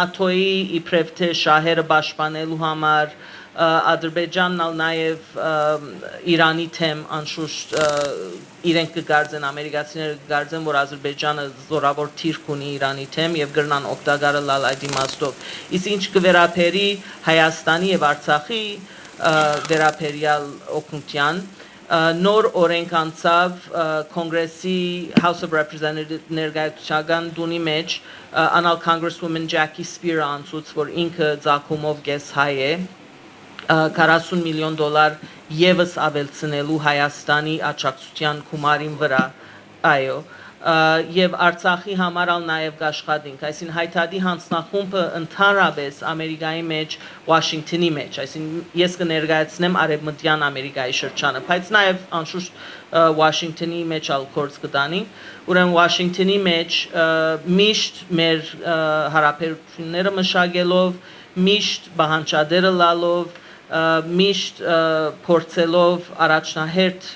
ՆԱԹՕ-ի իբրև թե շահերը պաշտպանելու համար Ադրբեջանն ալ նաև Իրանի թեմ անշուշտ իրենք կգարձեն, ամերիկացիները կգարձեն, որ Ադրբեջանը զորավոր թիրք ունի Իրանի թեմ եւ գրնան օգտակարը լալ այդ իմաստով։ Իսկ ինչ կվերապերի Հայաստանի եւ Արցախի վերապերյալ օգնության, նոր օրենք անցավ Կոնգրեսի House of Representatives ներկայացուցչական դունի մեջ անալ Congresswoman Jackie Speier անցուց, որ ինքը ցակումով գես հայ է, $40 միլիոն եւս ավելցնելու Հայաստանի աջակցության գումարին վրա, այո, եւ Արցախի համար ալ նաեւ աշխատենք, այսինքն հայտարարի հանձնախումբը ընդհանրապես Ամերիկայի մեջ, Վաշինգտոնի մեջ, այսինքն ես կներկայացնեմ Արևմտյան Ամերիկայի շրջանը, բայց նաեւ անշուշտ Վաշինգտոնի մեջ ալ կորց կտանի, ուրեմն Վաշինգտոնի մեջ միշտ մեր հարաբերությունները մշակելով, միշտ բանջարները լալով, միշտ փորձելով առաջնահերթ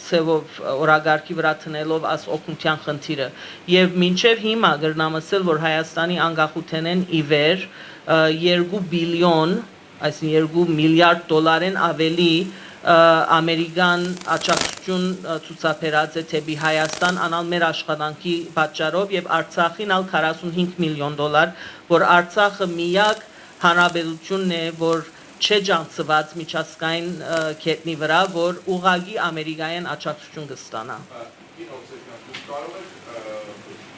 ցևով օրագարկի վրա տնելով աս օգնության խնդիրը եւ մինչեւ հիմա գրնամ ասել որ Հայաստանի անկախութենեն ի վեր 2 բիլիոն, այսինքն 2 միլիարդ դոլարեն ավելի ամերիկան աջակցություն ցուցաբերած է թեպի Հայաստան անալ մեր աշխատանքի պատճառով եւ Արցախին ալ $45 միլիոն, որ Արցախը միակ հանրապետությունն է, որ չեջանցված միջազգային կետնի վրա, որ ուղղակի ամերիկայեն աջակցություն կստանա։ Կարող եք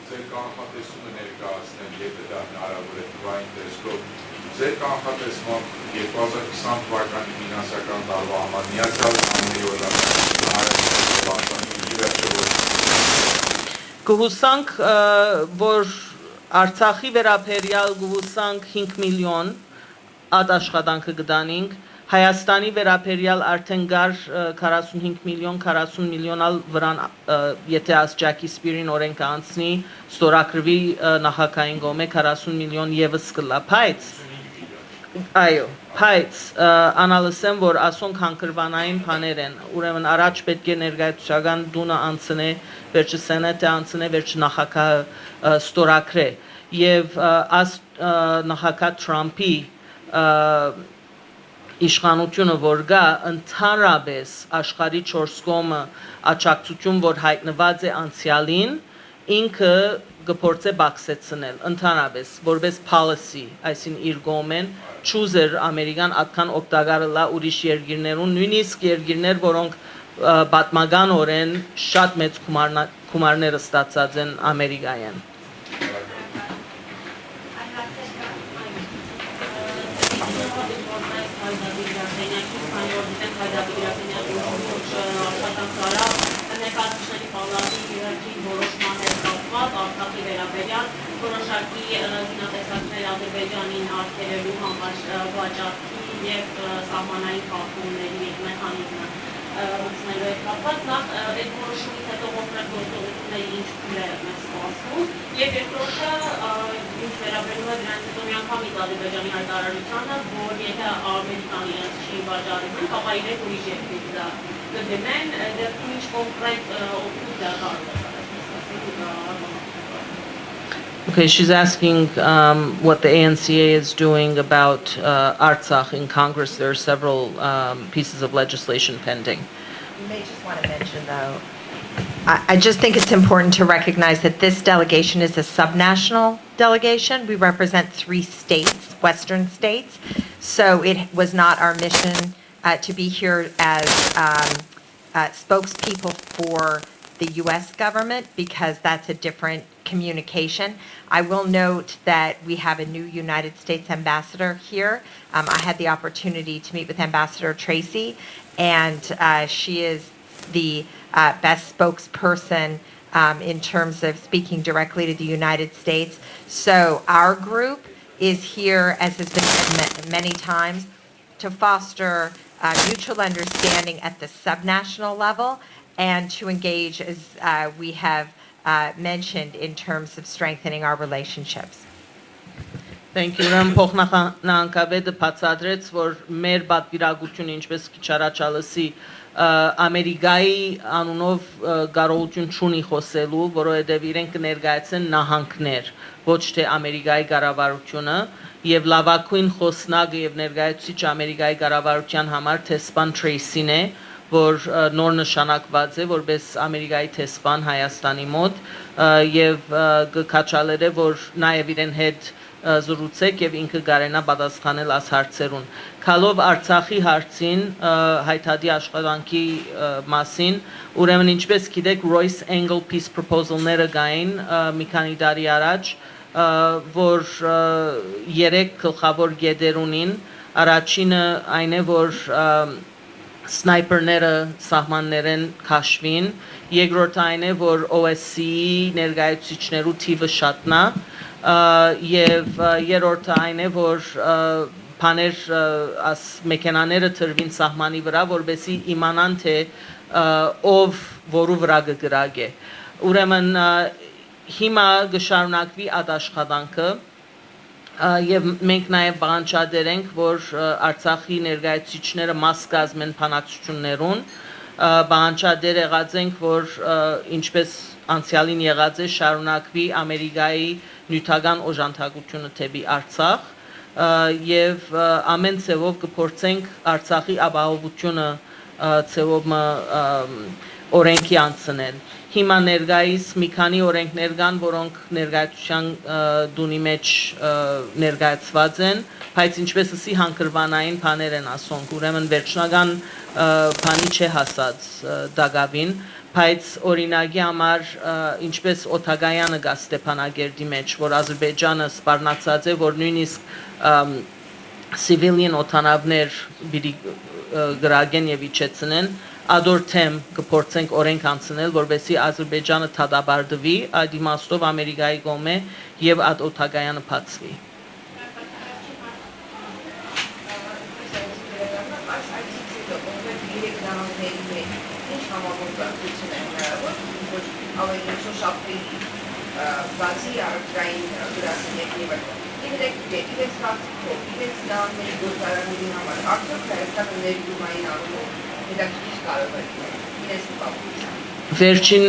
ձեր կանխատեսումը ներկայացնել, եթե դա հնարավոր է թվային տեսքով, ձեր կանխատեսմամբ 2020 թվականի ֆինանսական տարվա համար Միացյալ Նահանգների կհուսանք, որ Արցախի վերաբերյալ կհուսանք 5 միլիոն ad աշխատանքը կդանենք, Հայաստանի վերաբերյալ արդեն գար 45 միլիոն, 40 միլիոնալ վրան, եթե աս Jackie Speier-ին օրենք անցնի, ստորագրվի նախագահային կողմէ 40 միլիոն եւս կլա, բայց այո, բայց անալսեմ, որ ասոնք հանգրվանային բաներ են, ուրեմն առաջ պետք է ներկայացուցչական դունը անցնե, վերջը սենատը անցնե, վերջը նախագահը ստորագրե, եւ աս նախագահ Թրամփի իշխանությունը որ գա ընդհանրապես աշխարհի 4 կողմը աջակցություն որ հայտնված է անցյալին ինքը կփորձե բացեցնել ընդհանրապես որպես policy այսինքն իր կողմեն choose ամերիկան այդքան օգտակարը լա ուրիշ երկրներուն նույնիսկ երկրներ որոնք պատմականորեն շատ մեծ գումարներ ստացած են ամերիկայեն որոշակի զինատեսակներ Ադրբեջանին արգելելու համար վաճառքի եւ սահմանային խախտումների մեխանիզմը մտցնելու հետ կապված նախ այդ որոշումից հետո օգնական գործողությունների ինչ փուլ է մեզ սպասվում եւ երկրորդը ինչ վերաբերում է դրանից հետո մի անգամ Ադրբեջանի հայտարարությանը որ եթե Ամերիկան իրենց չի վաճառում ապա իրենք ուրիշ երկրի դա կդնեն դեռ ինչ կոնկրետ օգուտ դա կարող Okay, she's asking what the ANCA is doing about Artsakh in Congress. There are several pieces of legislation pending. You may just want to mention, though, I just think it's important to recognize that this delegation is a subnational delegation. We represent 3 states, Western states. So it was not our mission to be here as spokespeople for the U.S. government because that's a different communication. I will note that we have a new United States ambassador here. I had the opportunity to meet with Ambassador Tracy, and she is the best spokesperson in terms of speaking directly to the United States. So our group is here, as has been said many times, to foster mutual understanding at the subnational level and to engage, as we have mentioned, in terms of strengthening our relationships. Thank you. Ուրեմն փոխնախանանկավետը բացատրեց, որ մեր պատվիրակությունը ինչպես քիչ առաջ ալսի Ամերիկայի անունով կարողություն չունի խոսելու, որովհետև իրենք կներկայացեն նահանգներ, ոչ թե Ամերիկայի կառավարությունը, եւ լավագույն խոսնակը եւ ներկայացուցիչ Ամերիկայի կառավարության համար տեսփան Թրեյսին է, որ նոր նշանակված է որպես Ամերիկայի տեսփան Հայաստանի մոտ եւ կքաչալեր է, որ նաեւ իրեն հետ զրուցեք եւ ինքը կարենա պատասխանել աս հարցերուն։ Քալով Արցախի հարցին հայտարարի աշխատանքի մասին, ուրեմն ինչպես գիտեք Royce Angle Peace Proposal-ները կային մի քանի տարի առաջ, որ երեք գլխավոր գեդեր ունին, առաջինը այն է, որ սնայպերները սահմաններեն քաշվին, երկրորդը այն է, որ OSCE-ի ներկայացուցիչներու թիվը շատնա, եւ երրորդը այն է, որ բաներ աս մեքենաները տրվին սահմանի վրա, որբեսի իմանան թե ով որու վրա կգրագե։ Ուրեմն հիմա կշարունակվի այդ աշխատանքը եւ մենք նաեւ բանջարդեր ենք, որ Արցախի ներկայացուցիչները մաս կազմեն բանակցություններուն, բանջարդեր եղած ենք, որ ինչպես անցյալին եղած է շարունակվի Ամերիկայի նյութական օժանդակությունը թեպի Արցախ եւ ամեն ցևով կփորձենք Արցախի ապահովությունը ցևով օրենքի անցնել։ Հիմա ներկայիս մի քանի օրենքներ կան, որոնք ներկայացության դունի մեջ ներկայացված են, բայց ինչպես ասի հանգրվանային բաներ են ասոնք, ուրեմն վերջնական բանի չէ հասած դակավին, բայց օրինակի համար ինչպես Օթագայանը գա Ստեփանագերդի մեջ, որ Ադրբեջանը սպառնացած է, որ նույնիսկ civilian օթանավներ գրագեն եւ իջեցնեն, ադոր թեմ կփորձենք օրենք անցնել, որովհետեւ Ադրբեջանը թադաբարդվի, այդ իմաստով Ամերիկայի կողմէ եւ այդ Օթագայանը բացվի։ Բացի առկային գրասենյակները, իրենց հաստատքով, իրենց նավների գործարանների համար, արդյոք Հայաստանը ներդրումային առումով հետաքրքիր կարող է իրենց նպատակը։ Վերջին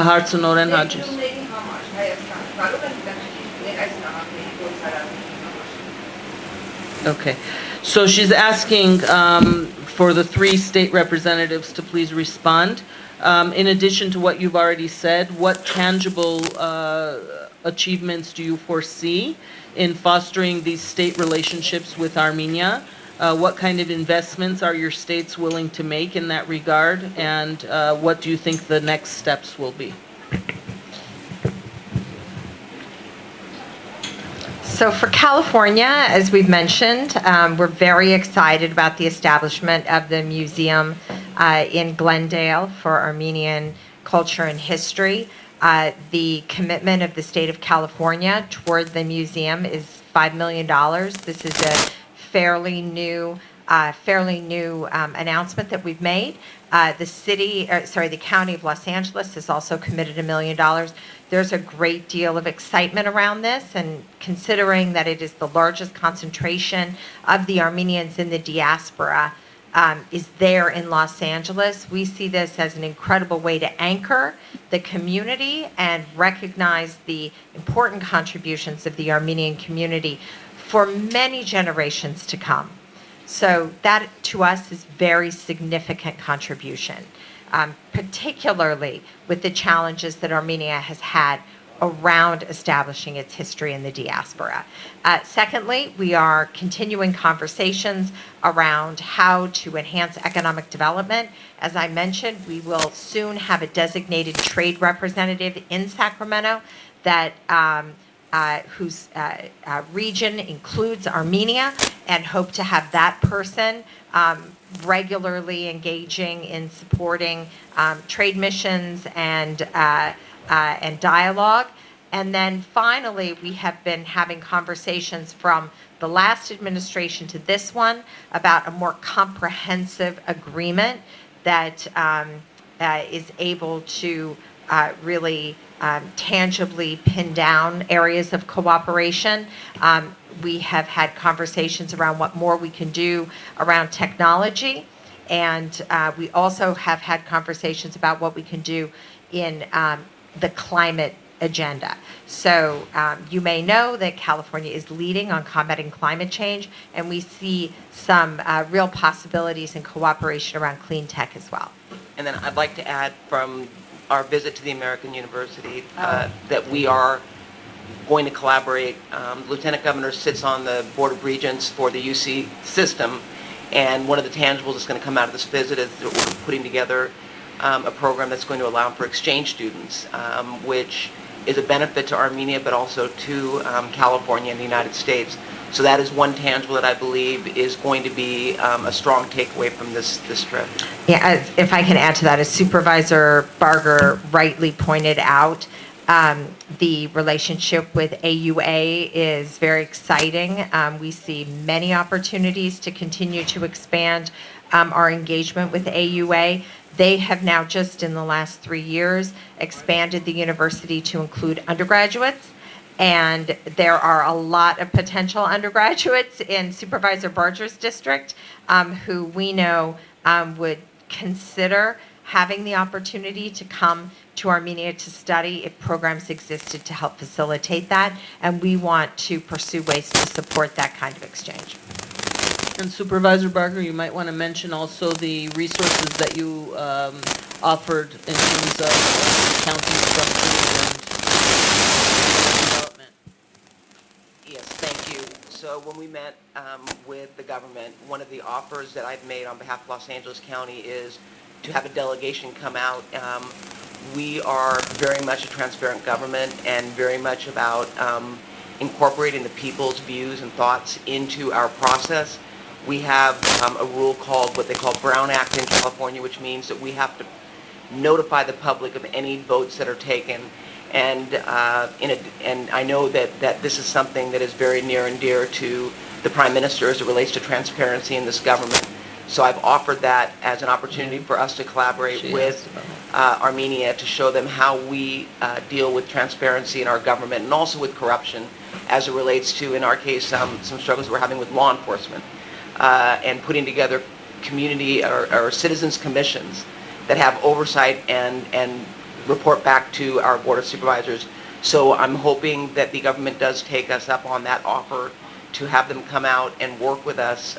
հարցը Նորեն Հաջիս։ Ներդրումների համար Հայաստանը կարող է հետաքրքիր այս նավների գործարանների համար։ Okay. So she's asking for the 3 state representatives to please respond. In addition to what you've already said, what tangible achievements do you foresee in fostering these state relationships with Armenia? What kind of investments are your states willing to make in that regard? And what do you think the next steps will be? So for California, as we've mentioned, we're very excited about the establishment of the museum in Glendale for Armenian culture and history. The commitment of the state of California toward the museum is $5 million. This is a fairly new announcement that we've made. The county of Los Angeles has also committed $1 million. There's a great deal of excitement around this, and considering that it is the largest concentration of the Armenians in the diaspora is there in Los Angeles, we see this as an incredible way to anchor the community and recognize the important contributions of the Armenian community for many generations to come. So that, to us, is very significant contribution, particularly with the challenges that Armenia has had around establishing its history in the diaspora. Secondly, we are continuing conversations around how to enhance economic development. As I mentioned, we will soon have a designated trade representative in Sacramento that whose region includes Armenia, and hope to have that person regularly engaging in supporting trade missions and dialogue. And then finally, we have been having conversations from the last administration to this one about a more comprehensive agreement that is able to really tangibly pin down areas of cooperation. We have had conversations around what more we can do around technology, and we also have had conversations about what we can do in the climate agenda. So you may know that California is leading on combating climate change, and we see some real possibilities in cooperation around clean tech as well. And then I'd like to add from our visit to the American University that we are going to collaborate. Lieutenant Governor sits on the Board of Regents for the UC system, and one of the tangibles that's going to come out of this visit is that we're putting together a program that's going to allow for exchange students, which is a benefit to Armenia, but also to California and the United States. So that is one tangible that I believe is going to be a strong takeaway from this trip. Yeah, if I can add to that, as Supervisor Barger rightly pointed out, the relationship with AUA is very exciting. We see many opportunities to continue to expand our engagement with AUA. They have now just in the last 3 years expanded the university to include undergraduates, and there are a lot of potential undergraduates in Supervisor Barger's district who we know would consider having the opportunity to come to Armenia to study if programs existed to help facilitate that, and we want to pursue ways to support that kind of exchange. And Supervisor Barger, you might want to mention also the resources that you offered in terms of accounting structure and development. Yes, thank you. So when we met with the government, one of the offers that I've made on behalf of Los Angeles County is to have a delegation come out. We are very much a transparent government and very much about incorporating the people's views and thoughts into our process. We have a rule called what they call Brown Act in California, which means that we have to notify the public of any votes that are taken. And and I know that this is something that is very near and dear to the Prime Minister as it relates to transparency in this government. So I've offered that as an opportunity for us to collaborate with Armenia to show them how we deal with transparency in our government and also with corruption as it relates to, in our case, some struggles we're having with law enforcement. And putting together community or citizens commissions that have oversight and report back to our Board of Supervisors. So I'm hoping that the government does take us up on that offer to have them come out and work with us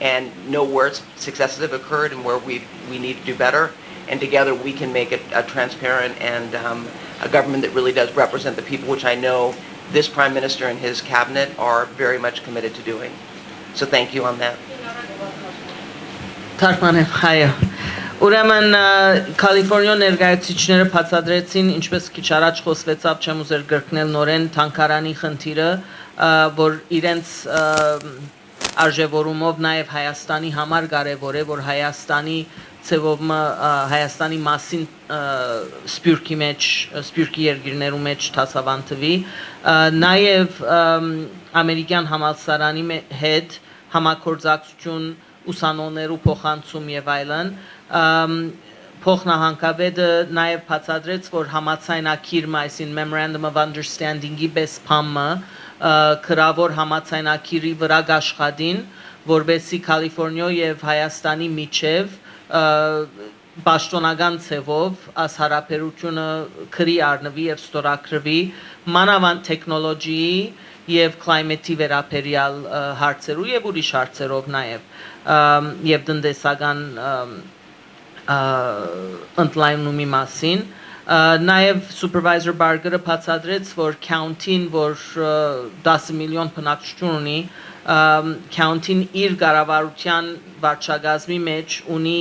and know where successes have occurred and where we need to do better. And together we can make it a transparent and a government that really does represent the people, which I know this Prime Minister and his cabinet are very much committed to doing. So thank you on that. Թարգմանեմ, հայը։ Ուրեմն Կալիֆոռնիա ներկայացուցիչները բացատրեցին, ինչպես քիչ առաջ խոսվեցավ, չեմ ուզեր գրկնել նորեն թանկարանի խնդիրը, որ իրենց արժևորումով նաև Հայաստանի համար կարևոր է, որ Հայաստանի ծևովը Հայաստանի մասին սպյուրքի մեջ, սպյուրքի երկիրներու մեջ դասավանդվի, նաև ամերիկյան համալսարանի հետ համագործակցություն ուսանողներու փոխանցում եւ այլն փոխնահանգապետը նաև բացատրեց, որ համացայնակիրը, այսին Memorandum of Understanding-ի բեսփամը քրավոր համացայնակիրի վրա աշխատին, որբեսի Կալիֆոռնիա եւ Հայաստանի միջև պաշտոնական ցևով աս հարաբերությունը քրի առնվի եւ ստորագրվի մանավանդ տեխնոլոգիի եւ climate-ի վերաբերյալ հարցերով եւ ուրիշ հարցերով նաեւ եւ տնտեսական ընդլայնումի մասին նաեւ Supervisor Barger-ը բացատրեց, որ county-ն, որ 10 միլիոն բնակչություն ունի, county-ն իր կառավարության վարչակազմի մեջ ունի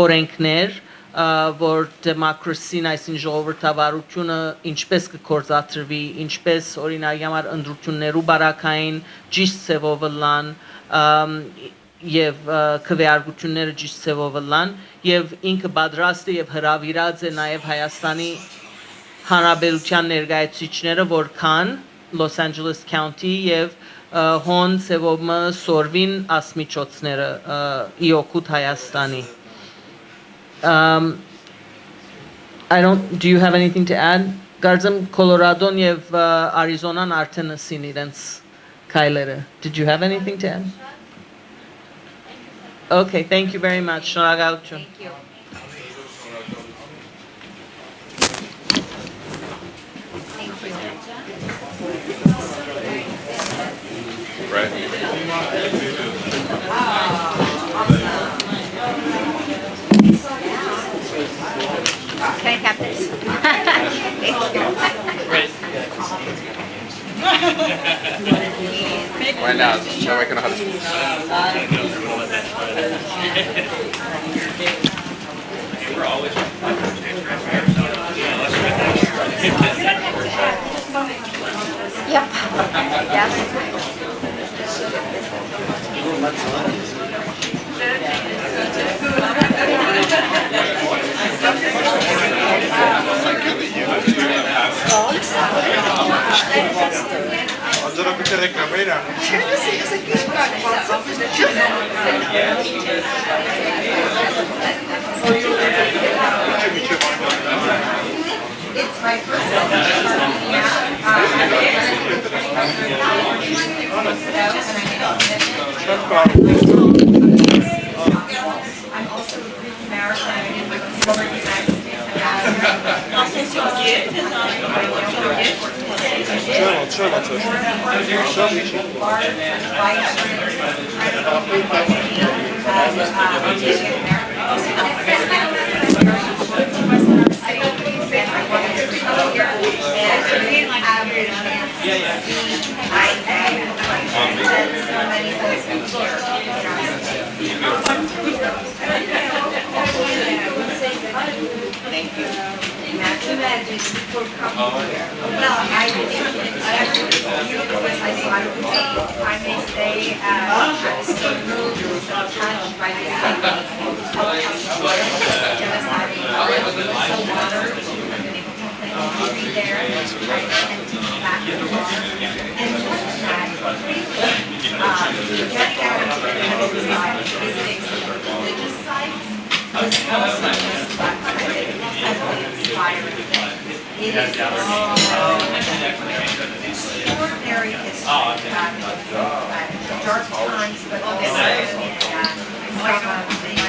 օրենքներ, որ democracy-ն, այսին ժողովրդավարությունը ինչպես կգործադրվի, ինչպես օրինակ համար ընդրություններու բարակային ճիշտ ցևով լան եւ քվեարկությունները ճիշտ ցևով լան եւ ինքը պատրաստ է եւ հրավիրած է նաեւ Հայաստանի Հանրապետության ներկայացուցիչները, որ կան Los Angeles County եւ հոն ցևով սորվին ասմիջոցները իօքուտ Հայաստանի I don't, do you have anything to add? Կարծեմ Colorado-ն եւ Arizona-ն արդեն ասին իրենց քայլերը. Did you have anything to add? Okay, thank you very much. Շնորհակալություն. Thank you. Can I have this? Right now, so I can know how to. Yep. Yes. Allora mi telecamera. It's my first I'm also a Greek American in the United Thank you. Imagine before coming here. Well, I may say, I was so moved, so touched by this genocide. So honored to have been able to be there and back and getting out into the other side, visiting some of the religious sites, was also incredibly inspiring. It is extraordinary history, dark times, but also some of the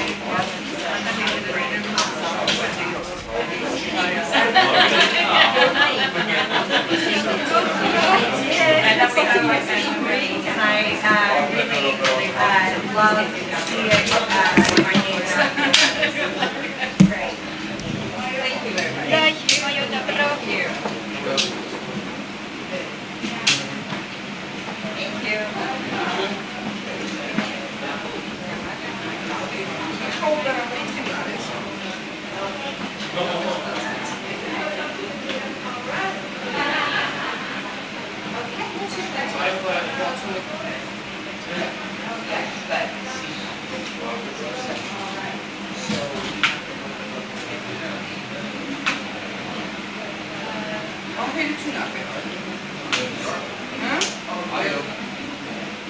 and I really love to see it in my neighborhood. Great. Thank you very much. Thank you. Thank you.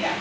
Yeah.